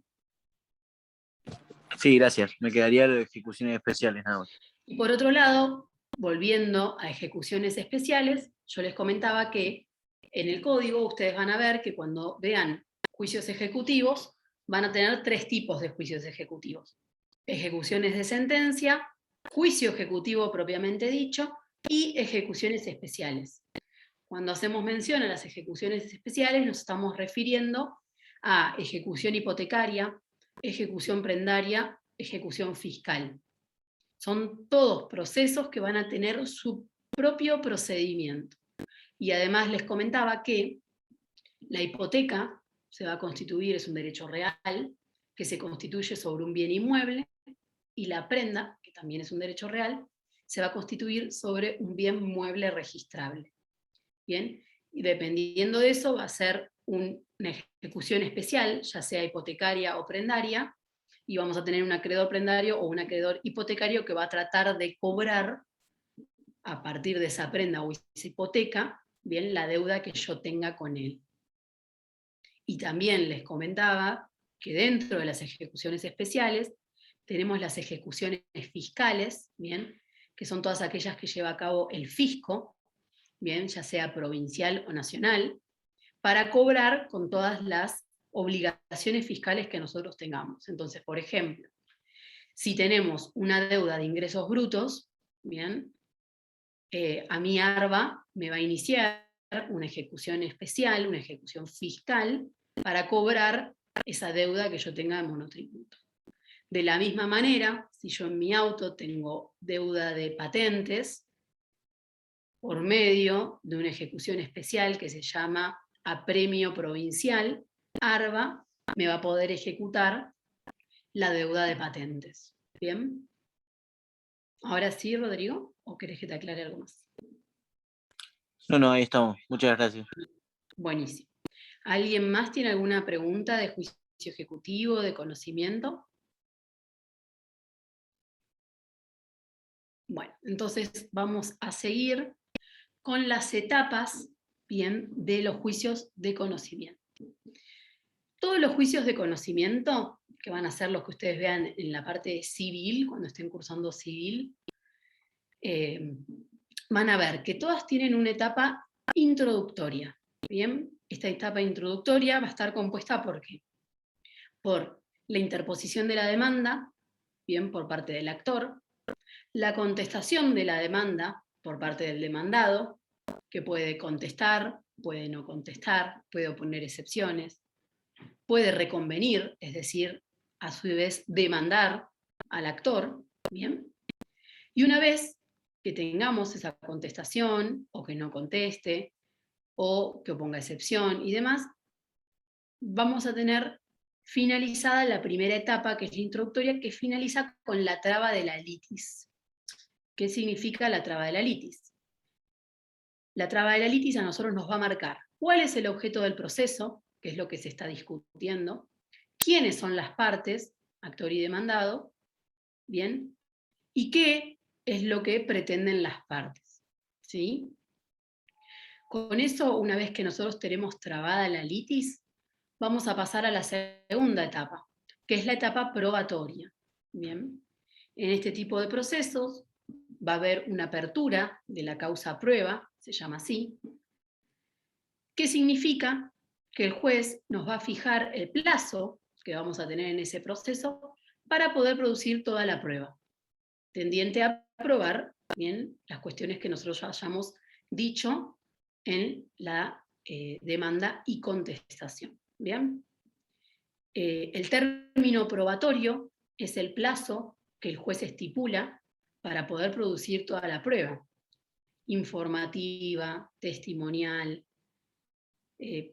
Sí, gracias. Me quedaría lo de ejecuciones especiales nada más. Y por otro lado, volviendo a ejecuciones especiales, yo les comentaba que en el código ustedes van a ver que cuando vean juicios ejecutivos, van a tener 3 tipos de juicios ejecutivos. Ejecuciones de sentencia, juicio ejecutivo propiamente dicho, y ejecuciones especiales. Cuando hacemos mención a las ejecuciones especiales, nos estamos refiriendo a ejecución hipotecaria, ejecución prendaria, ejecución fiscal. Son todos procesos que van a tener su propio procedimiento. Y además les comentaba que la hipoteca se va a constituir, es un derecho real, que se constituye sobre un bien inmueble, y la prenda, que también es un derecho real, se va a constituir sobre un bien mueble registrable. Bien, y dependiendo de eso va a ser una ejecución especial, ya sea hipotecaria o prendaria, y vamos a tener un acreedor prendario o un acreedor hipotecario que va a tratar de cobrar a partir de esa prenda o esa hipoteca, bien, la deuda que yo tenga con él. Y también les comentaba que dentro de las ejecuciones especiales tenemos las ejecuciones fiscales, bien, que son todas aquellas que lleva a cabo el fisco, bien, ya sea provincial o nacional, para cobrar con todas las obligaciones fiscales que nosotros tengamos. Entonces, por ejemplo, si tenemos una deuda de ingresos brutos, bien, a mi ARBA me va a iniciar una ejecución especial, una ejecución fiscal, para cobrar esa deuda que yo tenga de monotributo. De la misma manera, si yo en mi auto tengo deuda de patentes, por medio de una ejecución especial que se llama apremio provincial, ARBA me va a poder ejecutar la deuda de patentes. ¿Bien? ¿Ahora sí, Rodrigo? ¿O querés que te aclare algo más? No, ahí estamos. Muchas gracias. Buenísimo. ¿Alguien más tiene alguna pregunta de juicio ejecutivo, de conocimiento? Bueno, entonces vamos a seguir con las etapas, bien, de los juicios de conocimiento. Todos los juicios de conocimiento, que van a ser los que ustedes vean en la parte civil, cuando estén cursando civil, van a ver que todas tienen una etapa introductoria. Bien, esta etapa introductoria va a estar compuesta ¿por qué? Por la interposición de la demanda, bien, por parte del actor, la contestación de la demanda por parte del demandado, que puede contestar, puede no contestar, puede oponer excepciones, puede reconvenir, es decir, a su vez demandar al actor, ¿bien? Y una vez que tengamos esa contestación, o que no conteste, o que oponga excepción y demás, vamos a tener finalizada la primera etapa, que es la introductoria, que finaliza con la traba de la litis. ¿Qué significa la traba de la litis? La traba de la litis a nosotros nos va a marcar cuál es el objeto del proceso, que es lo que se está discutiendo, quiénes son las partes, actor y demandado, ¿bien? Y qué es lo que pretenden las partes, ¿sí? Con eso, una vez que nosotros tenemos trabada la litis, vamos a pasar a la segunda etapa, que es la etapa probatoria, ¿bien? En este tipo de procesos va a haber una apertura de la causa prueba, se llama así, que significa que el juez nos va a fijar el plazo que vamos a tener en ese proceso para poder producir toda la prueba, tendiente a probar bien las cuestiones que nosotros ya hayamos dicho en la demanda y contestación. ¿Bien? El término probatorio es el plazo que el juez estipula para poder producir toda la prueba, informativa, testimonial,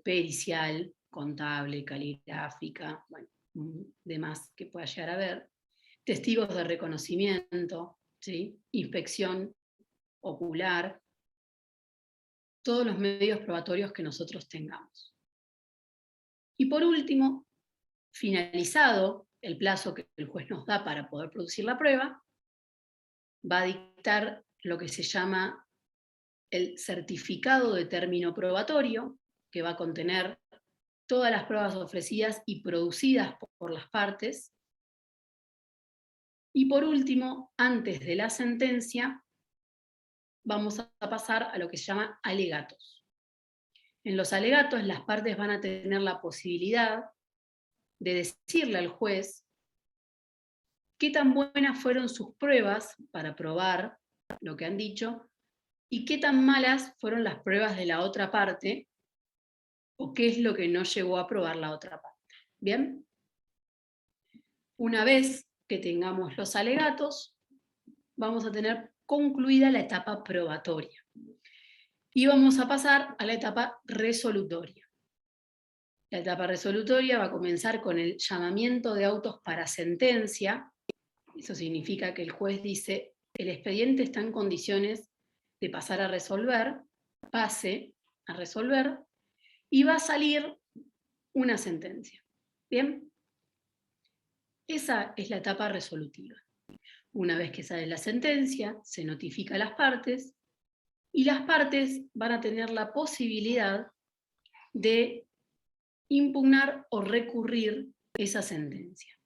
pericial, contable, caligráfica, bueno, demás que pueda llegar a ver, testigos de reconocimiento, ¿sí? Inspección ocular, todos los medios probatorios que nosotros tengamos. Y por último, finalizado el plazo que el juez nos da para poder producir la prueba, va a dictar lo que se llama el certificado de término probatorio, que va a contener todas las pruebas ofrecidas y producidas por las partes. Y por último, antes de la sentencia, vamos a pasar a lo que se llama alegatos. En los alegatos, las partes van a tener la posibilidad de decirle al juez qué tan buenas fueron sus pruebas para probar lo que han dicho y qué tan malas fueron las pruebas de la otra parte o qué es lo que no llegó a probar la otra parte. ¿Bien? Una vez que tengamos los alegatos, vamos a tener concluida la etapa probatoria. Y vamos a pasar a la etapa resolutoria. La etapa resolutoria va a comenzar con el llamamiento de autos para sentencia. Eso significa que el juez dice, el expediente está en condiciones de pasar a resolver, pase a resolver, y va a salir una sentencia. ¿Bien? Esa es la etapa resolutiva. Una vez que sale la sentencia, se notifica a las partes, y las partes van a tener la posibilidad de impugnar o recurrir esa sentencia.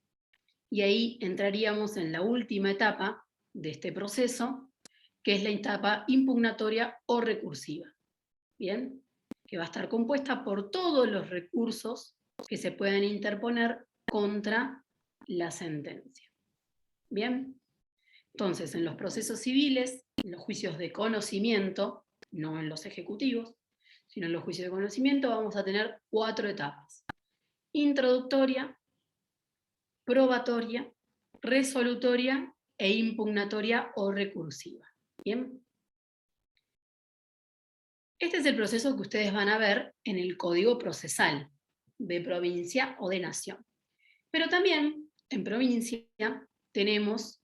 Y ahí entraríamos en la última etapa de este proceso, que es la etapa impugnatoria o recursiva. ¿Bien? Que va a estar compuesta por todos los recursos que se puedan interponer contra la sentencia. ¿Bien? Entonces, en los procesos civiles, en los juicios de conocimiento, no en los ejecutivos, sino en los juicios de conocimiento, vamos a tener 4 etapas. Introductoria, probatoria, resolutoria e impugnatoria o recursiva. ¿Bien? Este es el proceso que ustedes van a ver en el Código Procesal de provincia o de nación. Pero también en provincia tenemos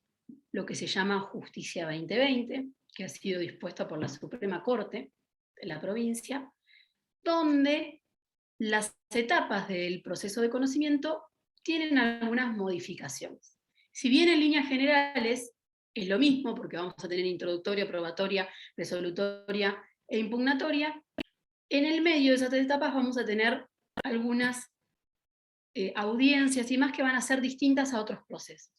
lo que se llama Justicia 2020, que ha sido dispuesta por la Suprema Corte de la provincia, donde las etapas del proceso de conocimiento tienen algunas modificaciones. Si bien en líneas generales es lo mismo, porque vamos a tener introductoria, probatoria, resolutoria e impugnatoria, en el medio de esas 3 etapas vamos a tener algunas audiencias y más que van a ser distintas a otros procesos.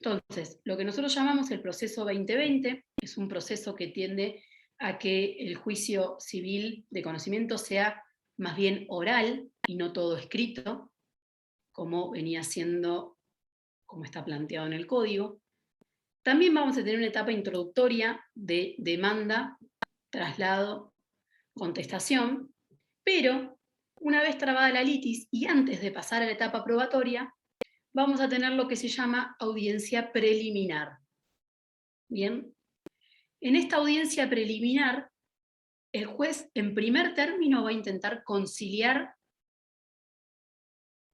Entonces, lo que nosotros llamamos el proceso 2020 es un proceso que tiende a que el juicio civil de conocimiento sea más bien oral y no todo escrito, como venía siendo, como está planteado en el código. También vamos a tener una etapa introductoria de demanda, traslado, contestación, pero una vez trabada la litis y antes de pasar a la etapa probatoria, vamos a tener lo que se llama audiencia preliminar. ¿Bien? En esta audiencia preliminar, el juez en primer término va a intentar conciliar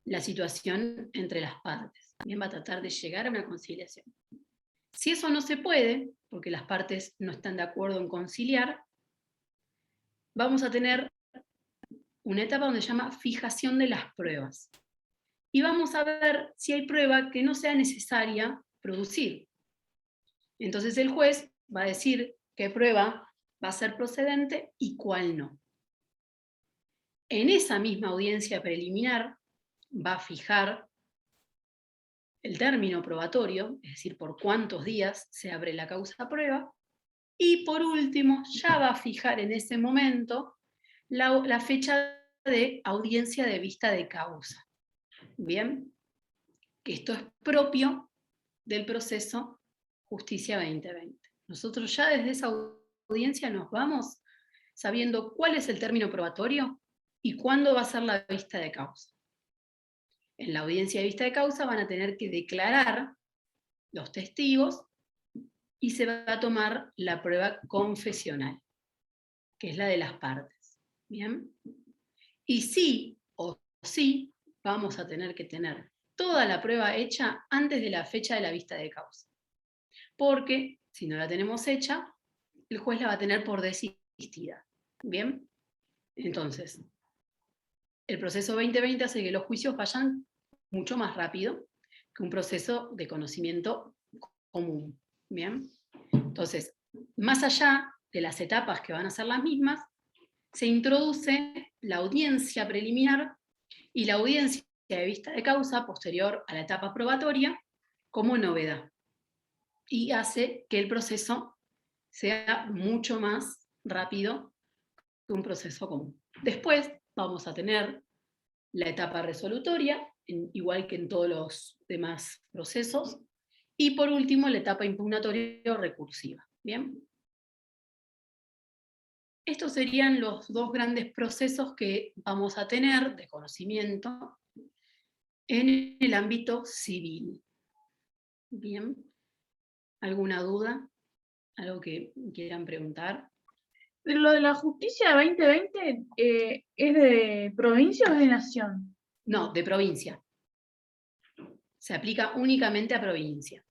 la situación entre las partes. También va a tratar de llegar a una conciliación. Si eso no se puede, porque las partes no están de acuerdo en conciliar, vamos a tener una etapa donde se llama fijación de las pruebas. Y vamos a ver si hay prueba que no sea necesaria producir. Entonces el juez va a decir qué prueba va a ser procedente y cuál no. En esa misma audiencia preliminar va a fijar el término probatorio, es decir, por cuántos días se abre la causa prueba, y por último ya va a fijar en ese momento la fecha de audiencia de vista de causa. Bien, esto es propio del proceso Justicia 2020. Nosotros ya desde esa audiencia nos vamos sabiendo cuál es el término probatorio y cuándo va a ser la vista de causa. En la audiencia de vista de causa van a tener que declarar los testigos y se va a tomar la prueba confesional, que es la de las partes. ¿Bien? Y sí o sí vamos a tener que tener toda la prueba hecha antes de la fecha de la vista de causa. Porque si no la tenemos hecha, el juez la va a tener por desistida. ¿Bien? Entonces, el proceso 2020 hace que los juicios vayan mucho más rápido que un proceso de conocimiento común. ¿Bien? Entonces, más allá de las etapas que van a ser las mismas, se introduce la audiencia preliminar y la audiencia de vista de causa posterior a la etapa probatoria como novedad. Y hace que el proceso sea mucho más rápido que un proceso común. Después vamos a tener la etapa resolutoria, igual que en todos los demás procesos, y por último la etapa impugnatoria o recursiva. ¿Bien? Estos serían los dos grandes procesos que vamos a tener de conocimiento en el ámbito civil. Bien. ¿Alguna duda? ¿Algo que quieran preguntar? Pero lo de la justicia 2020, ¿es de provincia o es de nación? No, de provincia. Se aplica únicamente a provincia.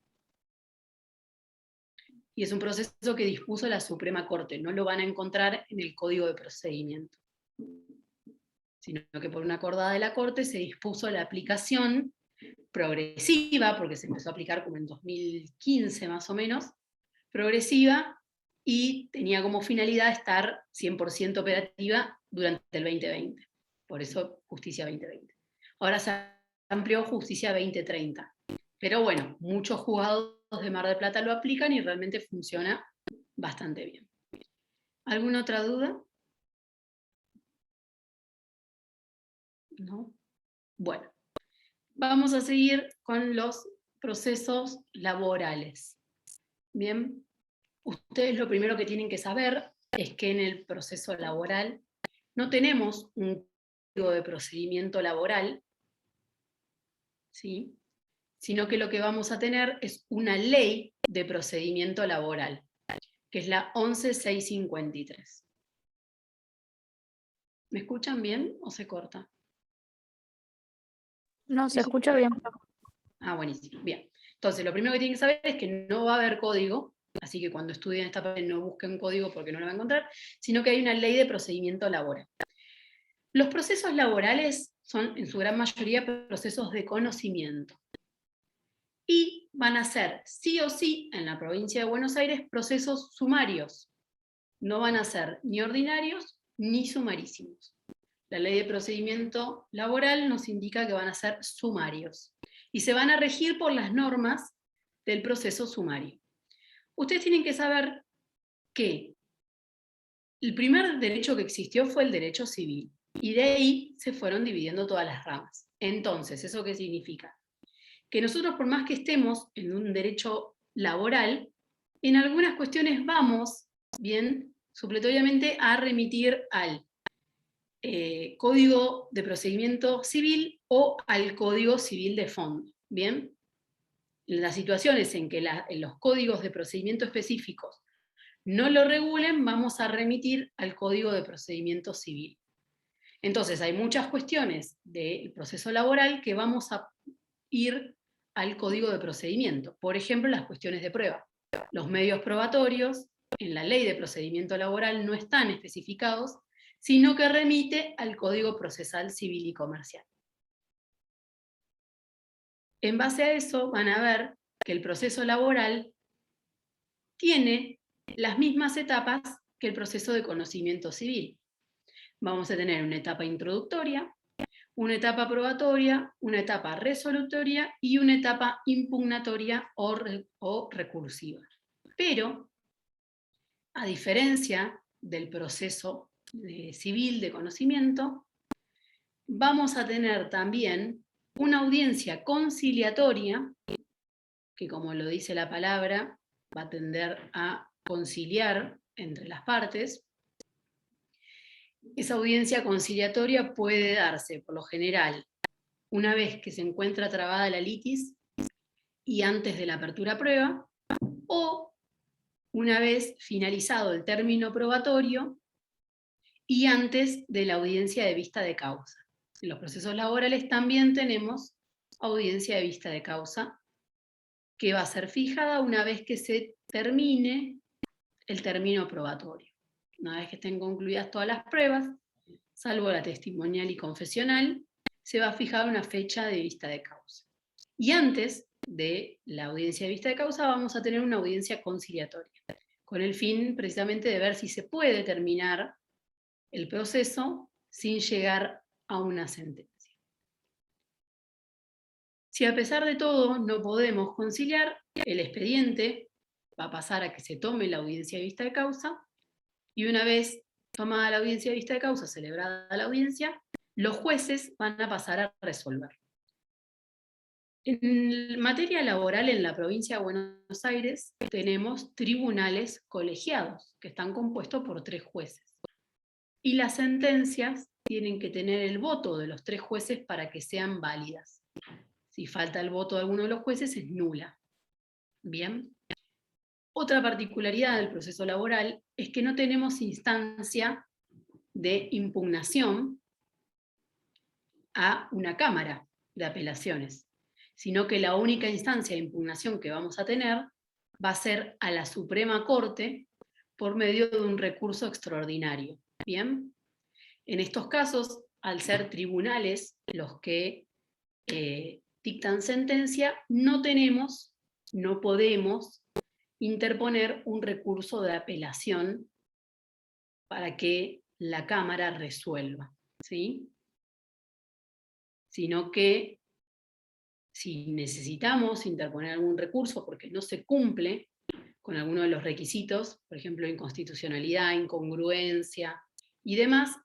Y es un proceso que dispuso la Suprema Corte, no lo van a encontrar en el Código de Procedimiento, sino que por una acordada de la Corte se dispuso la aplicación progresiva, porque se empezó a aplicar como en 2015 más o menos, progresiva, y tenía como finalidad estar 100% operativa durante el 2020. Por eso Justicia 2020. Ahora se amplió Justicia 2030. Pero bueno, muchos juzgados de Mar del Plata lo aplican y realmente funciona bastante bien. ¿Alguna otra duda? ¿No? Bueno, vamos a seguir con los procesos laborales. Bien, ustedes lo primero que tienen que saber es que en el proceso laboral no tenemos un código de procedimiento laboral, ¿sí? Sino que lo que vamos a tener es una ley de procedimiento laboral, que es la 11.653. ¿Me escuchan bien o se corta? No, se escucha bien. Ah, buenísimo. Bien. Entonces, lo primero que tienen que saber es que no va a haber código, así que cuando estudien esta parte no busquen código porque no lo van a encontrar, sino que hay una ley de procedimiento laboral. Los procesos laborales son, en su gran mayoría, procesos de conocimiento. Y van a ser, sí o sí, en la provincia de Buenos Aires, procesos sumarios. No van a ser ni ordinarios ni sumarísimos. La ley de procedimiento laboral nos indica que van a ser sumarios. Y se van a regir por las normas del proceso sumario. Ustedes tienen que saber que el primer derecho que existió fue el derecho civil. Y de ahí se fueron dividiendo todas las ramas. Entonces, ¿eso qué significa? Que nosotros, por más que estemos en un derecho laboral, en algunas cuestiones vamos, bien, supletoriamente a remitir al Código de Procedimiento Civil o al Código Civil de fondo, ¿bien? En las situaciones en que en los códigos de procedimiento específicos no lo regulen, vamos a remitir al Código de Procedimiento Civil. Entonces, hay muchas cuestiones del proceso laboral que vamos a ir al Código de Procedimiento. Por ejemplo, las cuestiones de prueba. Los medios probatorios en la Ley de Procedimiento Laboral no están especificados, sino que remite al Código Procesal Civil y Comercial. En base a eso van a ver que el proceso laboral tiene las mismas etapas que el proceso de conocimiento civil. Vamos a tener una etapa introductoria, una etapa probatoria, una etapa resolutoria y una etapa impugnatoria o recursiva. Pero, a diferencia del proceso civil de conocimiento, vamos a tener también una audiencia conciliatoria, que como lo dice la palabra, va a tender a conciliar entre las partes. Esa audiencia conciliatoria puede darse, por lo general, una vez que se encuentra trabada la litis y antes de la apertura a prueba, o una vez finalizado el término probatorio y antes de la audiencia de vista de causa. En los procesos laborales también tenemos audiencia de vista de causa, que va a ser fijada una vez que se termine el término probatorio. Una vez que estén concluidas todas las pruebas, salvo la testimonial y confesional, se va a fijar una fecha de vista de causa. Y antes de la audiencia de vista de causa vamos a tener una audiencia conciliatoria, con el fin precisamente de ver si se puede terminar el proceso sin llegar a una sentencia. Si a pesar de todo no podemos conciliar, el expediente va a pasar a que se tome la audiencia de vista de causa, y una vez tomada la audiencia de vista de causa, celebrada la audiencia, los jueces van a pasar a resolver. En materia laboral en la provincia de Buenos Aires tenemos tribunales colegiados, que están compuestos por 3 jueces. Y las sentencias tienen que tener el voto de los 3 jueces para que sean válidas. Si falta el voto de alguno de los jueces, es nula. Bien. Otra particularidad del proceso laboral es que no tenemos instancia de impugnación a una cámara de apelaciones, sino que la única instancia de impugnación que vamos a tener va a ser a la Suprema Corte por medio de un recurso extraordinario. ¿Bien? En estos casos, al ser tribunales los que dictan sentencia, no podemos interponer un recurso de apelación para que la Cámara resuelva, ¿sí? Sino que si necesitamos interponer algún recurso porque no se cumple con alguno de los requisitos, por ejemplo, inconstitucionalidad, incongruencia y demás,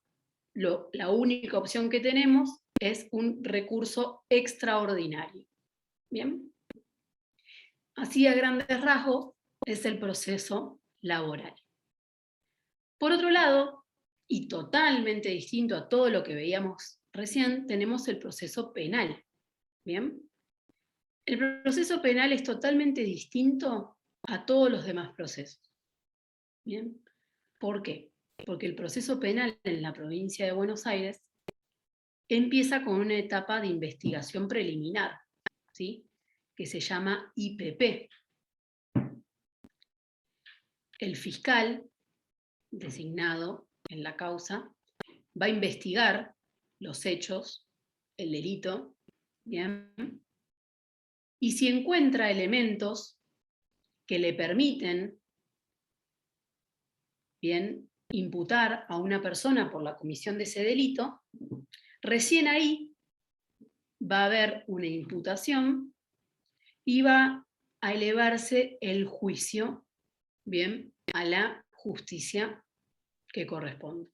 la única opción que tenemos es un recurso extraordinario. ¿Bien? Así, a grandes rasgos, es el proceso laboral. Por otro lado, y totalmente distinto a todo lo que veíamos recién, tenemos el proceso penal. ¿Bien? El proceso penal es totalmente distinto a todos los demás procesos. ¿Bien? ¿Por qué? Porque el proceso penal en la provincia de Buenos Aires empieza con una etapa de investigación preliminar, ¿sí? Que se llama IPP. El fiscal designado en la causa va a investigar los hechos, el delito, ¿bien? Y si encuentra elementos que le permiten, bien, imputar a una persona por la comisión de ese delito, recién ahí va a haber una imputación y va a elevarse el juicio, bien, a la justicia que corresponde.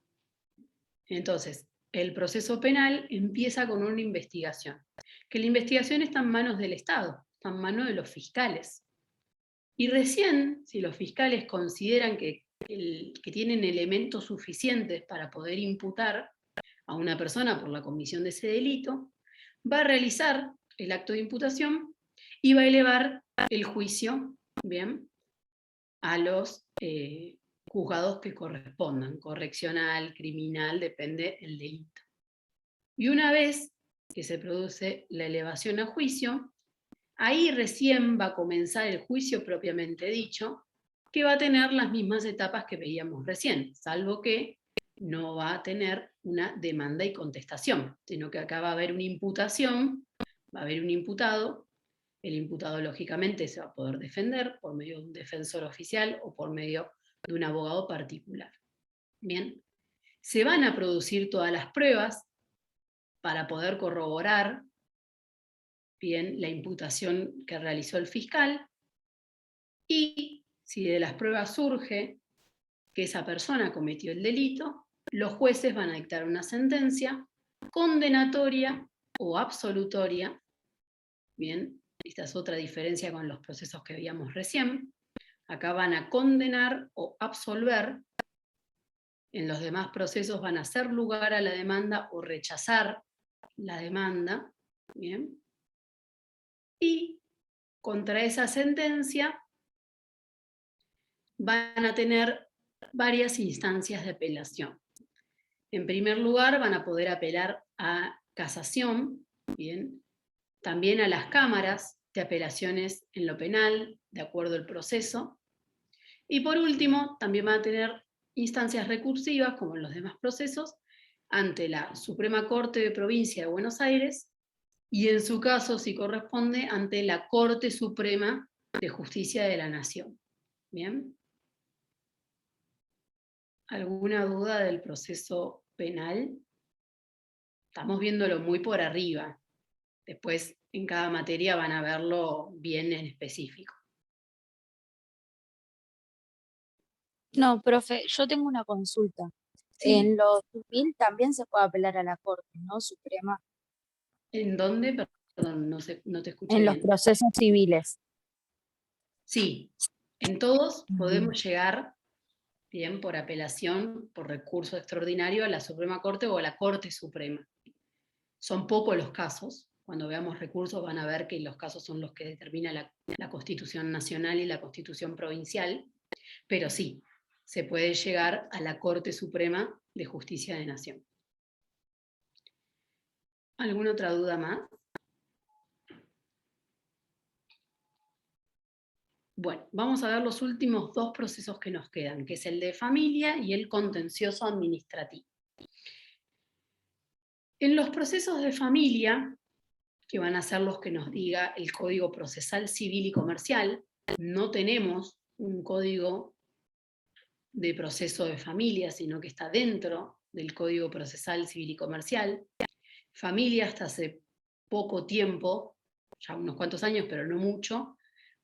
Entonces, el proceso penal empieza con una investigación, que la investigación está en manos del Estado, está en manos de los fiscales. Y recién, si los fiscales consideran que tienen elementos suficientes para poder imputar a una persona por la comisión de ese delito, va a realizar el acto de imputación y va a elevar el juicio, ¿bien?, a los juzgados que correspondan, correccional, criminal, depende del delito. Y una vez que se produce la elevación a juicio, ahí recién va a comenzar el juicio propiamente dicho, que va a tener las mismas etapas que veíamos recién, salvo que no va a tener una demanda y contestación, sino que acá va a haber una imputación, va a haber un imputado, el imputado lógicamente se va a poder defender por medio de un defensor oficial o por medio de un abogado particular. Bien, se van a producir todas las pruebas para poder corroborar bien la imputación que realizó el fiscal, y si de las pruebas surge que esa persona cometió el delito, los jueces van a dictar una sentencia condenatoria o absolutoria. Bien, esta es otra diferencia con los procesos que veíamos recién. Acá van a condenar o absolver. En los demás procesos van a hacer lugar a la demanda o rechazar la demanda. Bien. Y contra esa sentencia van a tener varias instancias de apelación. En primer lugar, van a poder apelar a casación, bien, también a las cámaras de apelaciones en lo penal, de acuerdo al proceso. Y por último, también van a tener instancias recursivas, como en los demás procesos, ante la Suprema Corte de Provincia de Buenos Aires y en su caso, si corresponde, ante la Corte Suprema de Justicia de la Nación. ¿Bien? ¿Alguna duda del proceso penal? Estamos viéndolo muy por arriba. Después, en cada materia van a verlo bien en específico. No, profe, yo tengo una consulta. Sí. En lo civil también se puede apelar a la Corte, ¿no? Suprema. ¿En dónde? Perdón, no te escuché En los bien. procesos civiles. Sí, en todos Bien. podemos llegar, bien, por apelación, por recurso extraordinario a la Suprema Corte o a la Corte Suprema. Son pocos los casos. Cuando veamos recursos van a ver que los casos son los que determina la Constitución Nacional y la Constitución Provincial, pero sí, se puede llegar a la Corte Suprema de Justicia de Nación. ¿Alguna otra duda más? Bueno, vamos a ver los últimos dos procesos que nos quedan, que es el de familia y el contencioso administrativo. En los procesos de familia, que van a ser los que nos diga el Código Procesal Civil y Comercial, no tenemos un código de proceso de familia, sino que está dentro del Código Procesal Civil y Comercial. Familia hasta hace poco tiempo, ya unos cuantos años, pero no mucho,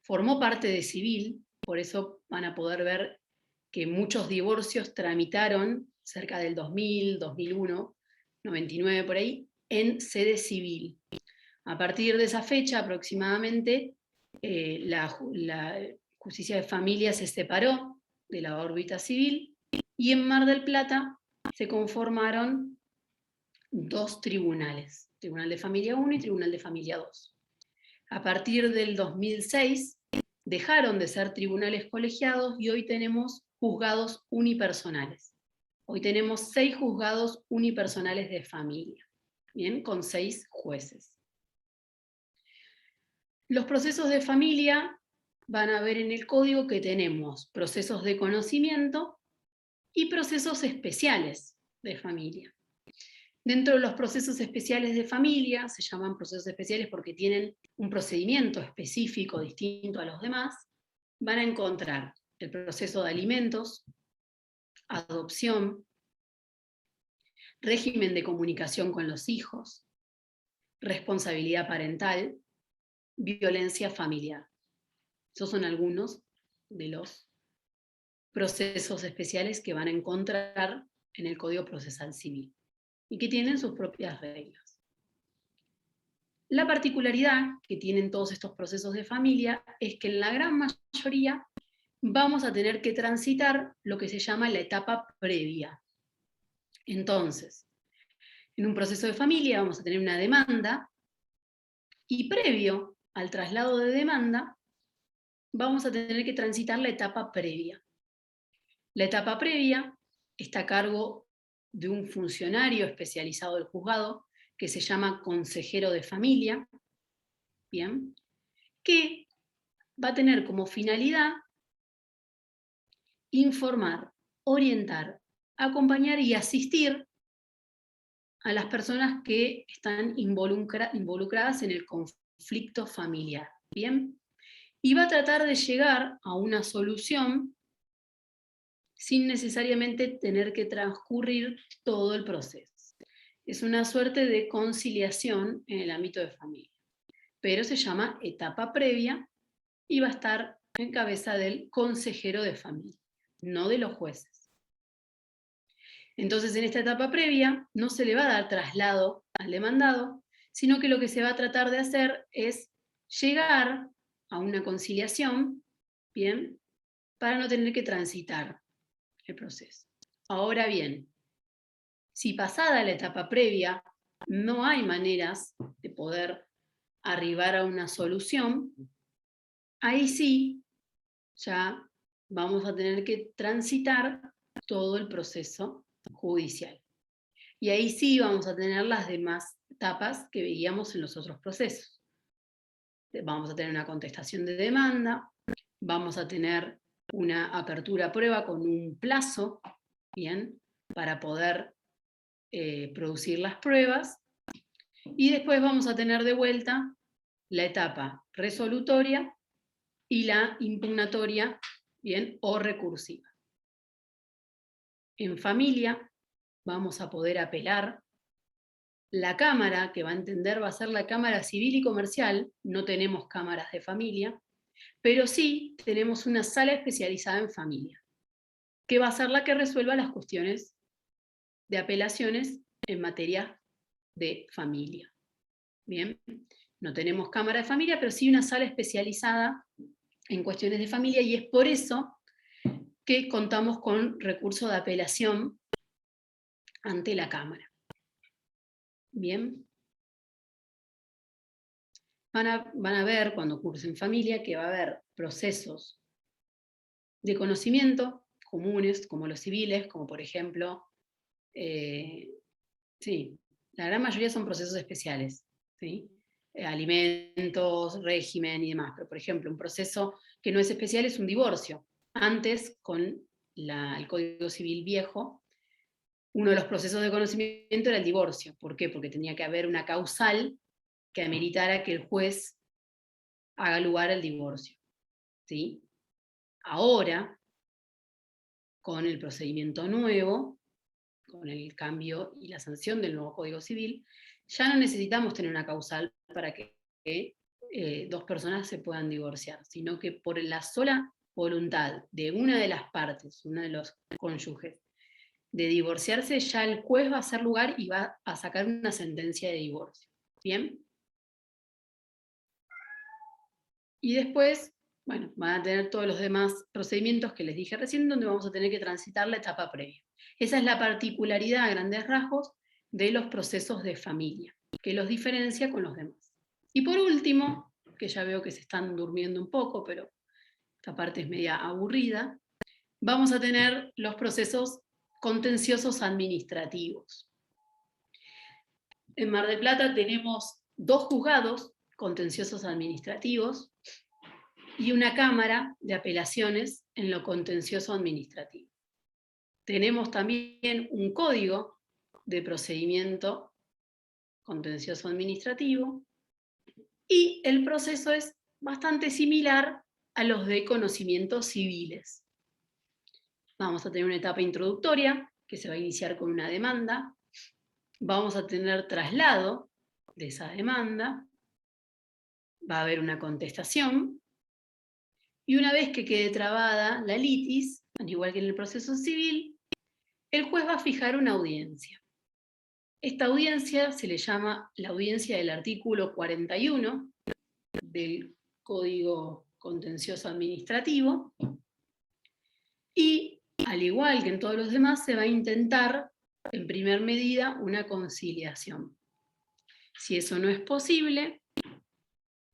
formó parte de civil, por eso van a poder ver que muchos divorcios tramitaron cerca del 2000, 2001, 99 por ahí, en sede civil. A partir de esa fecha aproximadamente, la justicia de familia se separó de la órbita civil y en Mar del Plata se conformaron dos tribunales, Tribunal de Familia 1 y Tribunal de Familia 2. A partir del 2006 dejaron de ser tribunales colegiados y hoy tenemos juzgados unipersonales. Hoy tenemos 6 juzgados unipersonales de familia, ¿bien? Con 6 jueces. Los procesos de familia van a ver en el código que tenemos procesos de conocimiento y procesos especiales de familia. Dentro de los procesos especiales de familia, se llaman procesos especiales porque tienen un procedimiento específico distinto a los demás, van a encontrar el proceso de alimentos, adopción, régimen de comunicación con los hijos, responsabilidad parental, violencia familiar. Esos son algunos de los procesos especiales que van a encontrar en el Código Procesal Civil y que tienen sus propias reglas. La particularidad que tienen todos estos procesos de familia es que en la gran mayoría vamos a tener que transitar lo que se llama la etapa previa. Entonces, en un proceso de familia vamos a tener una demanda y previo al traslado de demanda vamos a tener que transitar la etapa previa. La etapa previa está a cargo de un funcionario especializado del juzgado que se llama consejero de familia, ¿bien? Que va a tener como finalidad informar, orientar, acompañar y asistir a las personas que están involucradas en el conflicto familiar, ¿bien? Y va a tratar de llegar a una solución sin necesariamente tener que transcurrir todo el proceso. Es una suerte de conciliación en el ámbito de familia, pero se llama etapa previa y va a estar en cabeza del consejero de familia, no de los jueces. Entonces, en esta etapa previa no se le va a dar traslado al demandado, sino que lo que se va a tratar de hacer es llegar a una conciliación, ¿bien? Para no tener que transitar el proceso. Ahora bien, si pasada la etapa previa no hay maneras de poder arribar a una solución, ahí sí ya vamos a tener que transitar todo el proceso judicial. Y ahí sí vamos a tener las demás etapas que veíamos en los otros procesos. Vamos a tener una contestación de demanda, vamos a tener una apertura a prueba con un plazo, ¿bien? Para poder producir las pruebas, y después vamos a tener de vuelta la etapa resolutoria y la impugnatoria, bien, o recursiva. En familia vamos a poder apelar. La cámara que va a entender va a ser la cámara civil y comercial, no tenemos cámaras de familia, pero sí tenemos una sala especializada en familia, que va a ser la que resuelva las cuestiones de apelaciones en materia de familia. Bien, no tenemos cámara de familia, pero sí una sala especializada en cuestiones de familia, y es por eso que contamos con recurso de apelación ante la Cámara. Bien. Van a ver cuando cursen familia que va a haber procesos de conocimiento comunes, como los civiles, como por ejemplo, sí, la gran mayoría son procesos especiales, ¿sí? Alimentos, régimen y demás, pero por ejemplo, un proceso que no es especial es un divorcio. Antes, con el Código Civil viejo, uno de los procesos de conocimiento era el divorcio. ¿Por qué? Porque tenía que haber una causal que ameritara que el juez haga lugar al divorcio, ¿sí? Ahora, con el procedimiento nuevo, con el cambio y la sanción del nuevo Código Civil, ya no necesitamos tener una causal para que dos personas se puedan divorciar, sino que por la sola voluntad de una de las partes, uno de los cónyuges, de divorciarse, ya el juez va a hacer lugar y va a sacar una sentencia de divorcio. ¿Bien? Y después, bueno, van a tener todos los demás procedimientos que les dije recién, donde vamos a tener que transitar la etapa previa. Esa es la particularidad a grandes rasgos de los procesos de familia, que los diferencia con los demás. Y por último, que ya veo que se están durmiendo un poco, pero esta parte es media aburrida, vamos a tener los procesos contenciosos administrativos. En Mar del Plata tenemos 2 juzgados contenciosos administrativos y una cámara de apelaciones en lo contencioso administrativo. Tenemos también un código de procedimiento contencioso administrativo, y el proceso es bastante similar a los de conocimientos civiles. Vamos a tener una etapa introductoria que se va a iniciar con una demanda, vamos a tener traslado de esa demanda, va a haber una contestación, y una vez que quede trabada la litis, al igual que en el proceso civil, el juez va a fijar una audiencia. Esta audiencia se le llama la audiencia del artículo 41 del Código Contencioso Administrativo, y al igual que en todos los demás, se va a intentar, en primer medida, una conciliación. Si eso no es posible,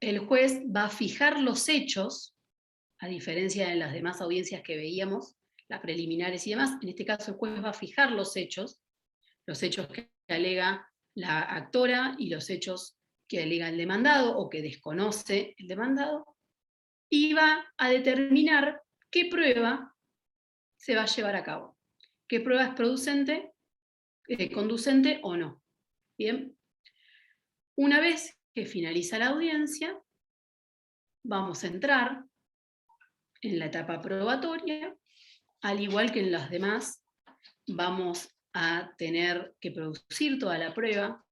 el juez va a fijar los hechos, a diferencia de las demás audiencias que veíamos, las preliminares y demás. En este caso el juez va a fijar los hechos que alega la actora y los hechos que alega el demandado o que desconoce el demandado, y va a determinar qué prueba se va a llevar a cabo, qué prueba es conducente o no. Bien, una vez que finaliza la audiencia, vamos a entrar en la etapa probatoria. Al igual que en las demás, vamos a tener que producir toda la prueba.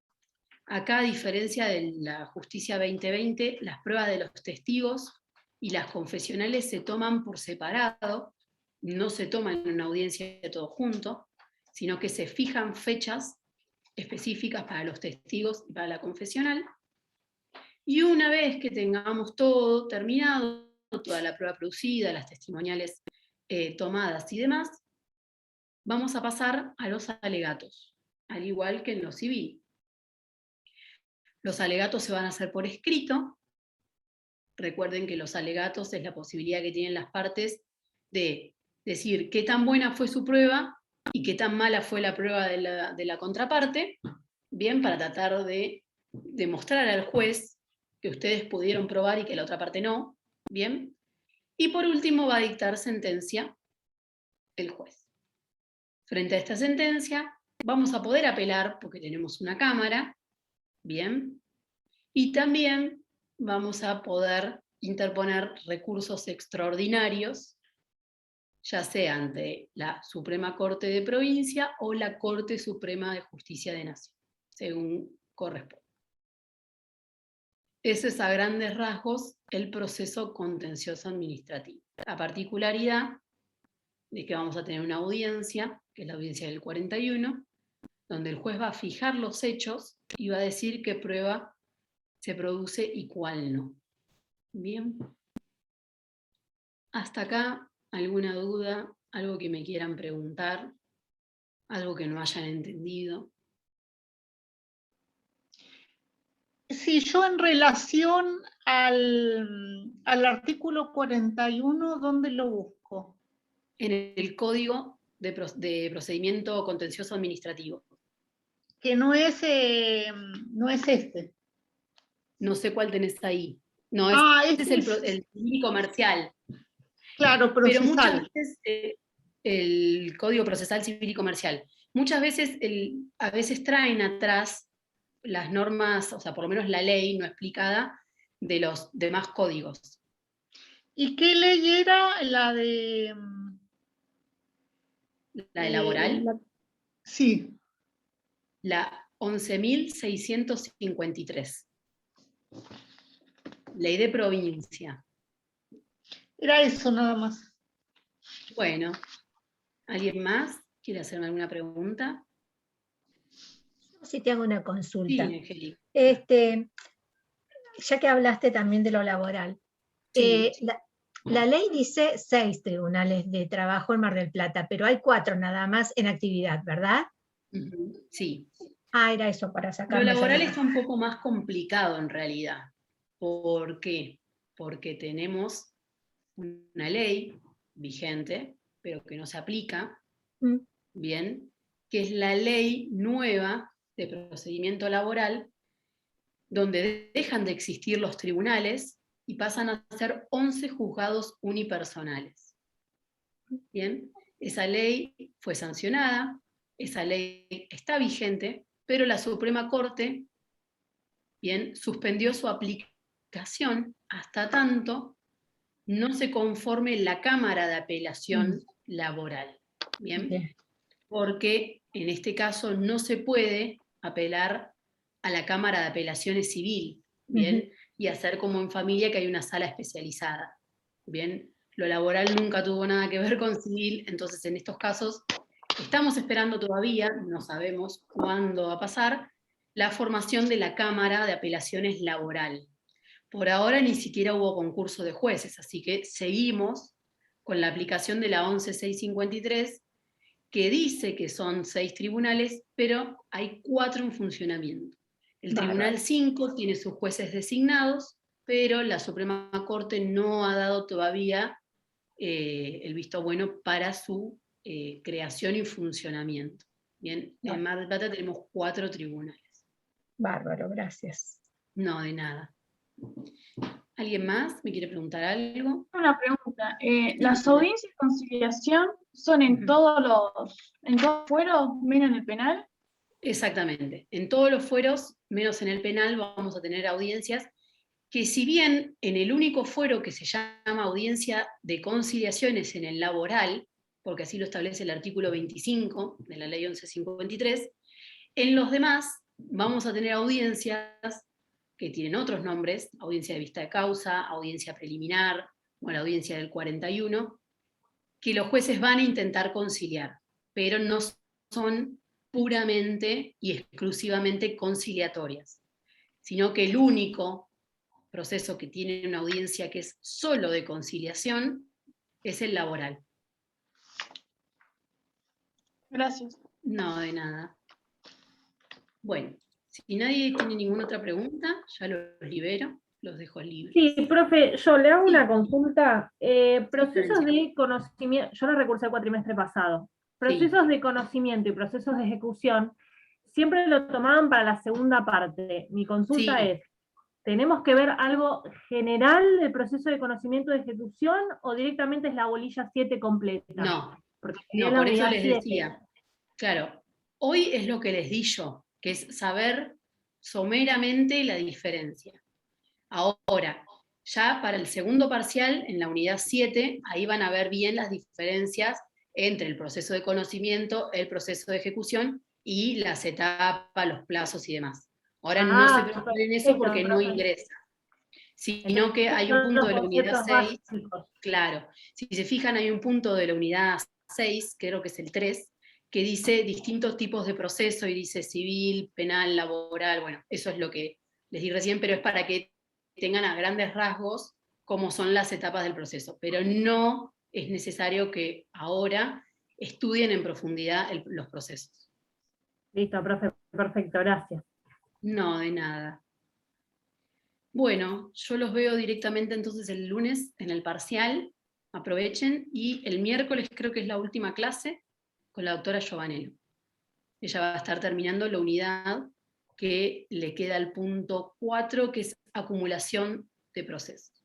Acá, a diferencia de la Justicia 2020, las pruebas de los testigos y las confesionales se toman por separado, no se toman en una audiencia todo junto, sino que se fijan fechas específicas para los testigos y para la confesional. Y una vez que tengamos todo terminado, toda la prueba producida, las testimoniales tomadas y demás, vamos a pasar a los alegatos, al igual que en lo civil. Los alegatos se van a hacer por escrito. Recuerden que los alegatos es la posibilidad que tienen las partes de decir qué tan buena fue su prueba y qué tan mala fue la prueba de la contraparte, bien, para tratar de demostrar al juez que ustedes pudieron probar y que la otra parte no, bien. Y por último va a dictar sentencia el juez. Frente a esta sentencia, vamos a poder apelar porque tenemos una cámara, bien, y también vamos a poder interponer recursos extraordinarios, ya sea ante la Suprema Corte de Provincia o la Corte Suprema de Justicia de Nación, según corresponda. Ese es a grandes rasgos el proceso contencioso administrativo. La particularidad de que vamos a tener una audiencia, que es la audiencia del 41, donde el juez va a fijar los hechos y va a decir qué prueba se produce y cuál no. Bien. Hasta acá, ¿alguna duda? ¿Algo que me quieran preguntar? ¿Algo que no hayan entendido? Sí, yo en relación al artículo 41, ¿dónde lo busco? En el Código de Procedimiento Contencioso Administrativo. Que no es este. No sé cuál tenés ahí. No, este es el civil y comercial. Claro, pero procesal. muchas veces el Código Procesal Civil y Comercial, muchas veces a veces traen atrás las normas, o sea, por lo menos la ley no explicada de los demás códigos. ¿Y qué ley era la de...? ¿La de laboral? Sí. La 11.653. Ley de provincia. Era eso nada más. Bueno, ¿alguien más quiere hacerme alguna pregunta? Sí, te hago una consulta. Sí, Angélica. Ya que hablaste también de lo laboral, Sí. la ley dice 6 tribunales de trabajo en Mar del Plata, pero hay 4 nada más en actividad, ¿verdad? Sí. Era eso para sacar. Lo laboral está un poco más complicado en realidad. ¿Por qué? Porque tenemos una ley vigente, pero que no se aplica, bien, que es la ley nueva de procedimiento laboral, donde dejan de existir los tribunales y pasan a ser 11 juzgados unipersonales. Bien, esa ley fue sancionada, esa ley está vigente, pero la Suprema Corte, bien, suspendió su aplicación hasta tanto no se conforme la Cámara de Apelación Laboral. ¿Bien? Porque en este caso no se puede apelar a la Cámara de Apelaciones Civil, ¿bien? Y hacer como en familia que hay una sala especializada, ¿bien? Lo laboral nunca tuvo nada que ver con civil, entonces en estos casos estamos esperando todavía, no sabemos cuándo va a pasar, la formación de la Cámara de Apelaciones Laboral. Por ahora ni siquiera hubo concurso de jueces, así que seguimos con la aplicación de la 11.653, que dice que son 6 tribunales, pero hay 4 en funcionamiento. El Tribunal 5 tiene sus jueces designados, pero la Suprema Corte no ha dado todavía el visto bueno para su creación y funcionamiento. Bien, en Mar del Plata tenemos 4 tribunales. Bárbaro, gracias. No, de nada. ¿Alguien más me quiere preguntar algo? Una pregunta. ¿Las audiencias de conciliación son en todos los fueros, menos en el penal? Exactamente. En todos los fueros, menos en el penal, vamos a tener audiencias que, si bien en el único fuero que se llama audiencia de conciliaciones en el laboral, porque así lo establece el artículo 25 de la ley 11.53, en los demás vamos a tener audiencias que tienen otros nombres: audiencia de vista de causa, audiencia preliminar, o la audiencia del 41, que los jueces van a intentar conciliar, pero no son puramente y exclusivamente conciliatorias, sino que el único proceso que tiene una audiencia que es solo de conciliación es el laboral. Gracias. No, de nada. Bueno, si nadie tiene ninguna otra pregunta, ya los libero, los dejo libres. Sí, profe, yo le hago una consulta. Procesos de conocimiento, yo lo recursé el cuatrimestre pasado. Procesos de conocimiento y procesos de ejecución siempre lo tomaban para la segunda parte. Mi consulta es, ¿tenemos que ver algo general del proceso de conocimiento de ejecución o directamente es la bolilla 7 completa? No, porque no, por eso les decía. Claro, Hoy es lo que les di yo, que es saber someramente la diferencia. Ahora, ya para el segundo parcial, en la unidad 7, ahí van a ver bien las diferencias entre el proceso de conocimiento, el proceso de ejecución y las etapas, los plazos y demás. Ahora no se preocupen en eso porque no ingresa, sino que hay un punto de la unidad 6, claro, si se fijan hay un punto de la unidad 6, creo que es el 3, que dice distintos tipos de proceso y dice civil, penal, laboral, bueno, eso es lo que les di recién, pero es para que tengan a grandes rasgos cómo son las etapas del proceso, pero no es necesario que ahora estudien en profundidad los procesos. Listo, profe, perfecto, gracias. No, de nada. Bueno, yo los veo directamente entonces el lunes en el parcial, aprovechen, y el miércoles creo que es la última clase con la doctora Giovanello. Ella va a estar terminando la unidad que le queda al punto 4, que es acumulación de procesos,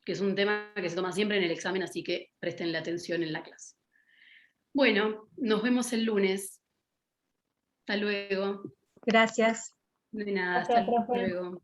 que es un tema que se toma siempre en el examen, así que prestenle atención en la clase. Bueno, nos vemos el lunes. Hasta luego. Gracias. De nada, Gracias, hasta profe. luego.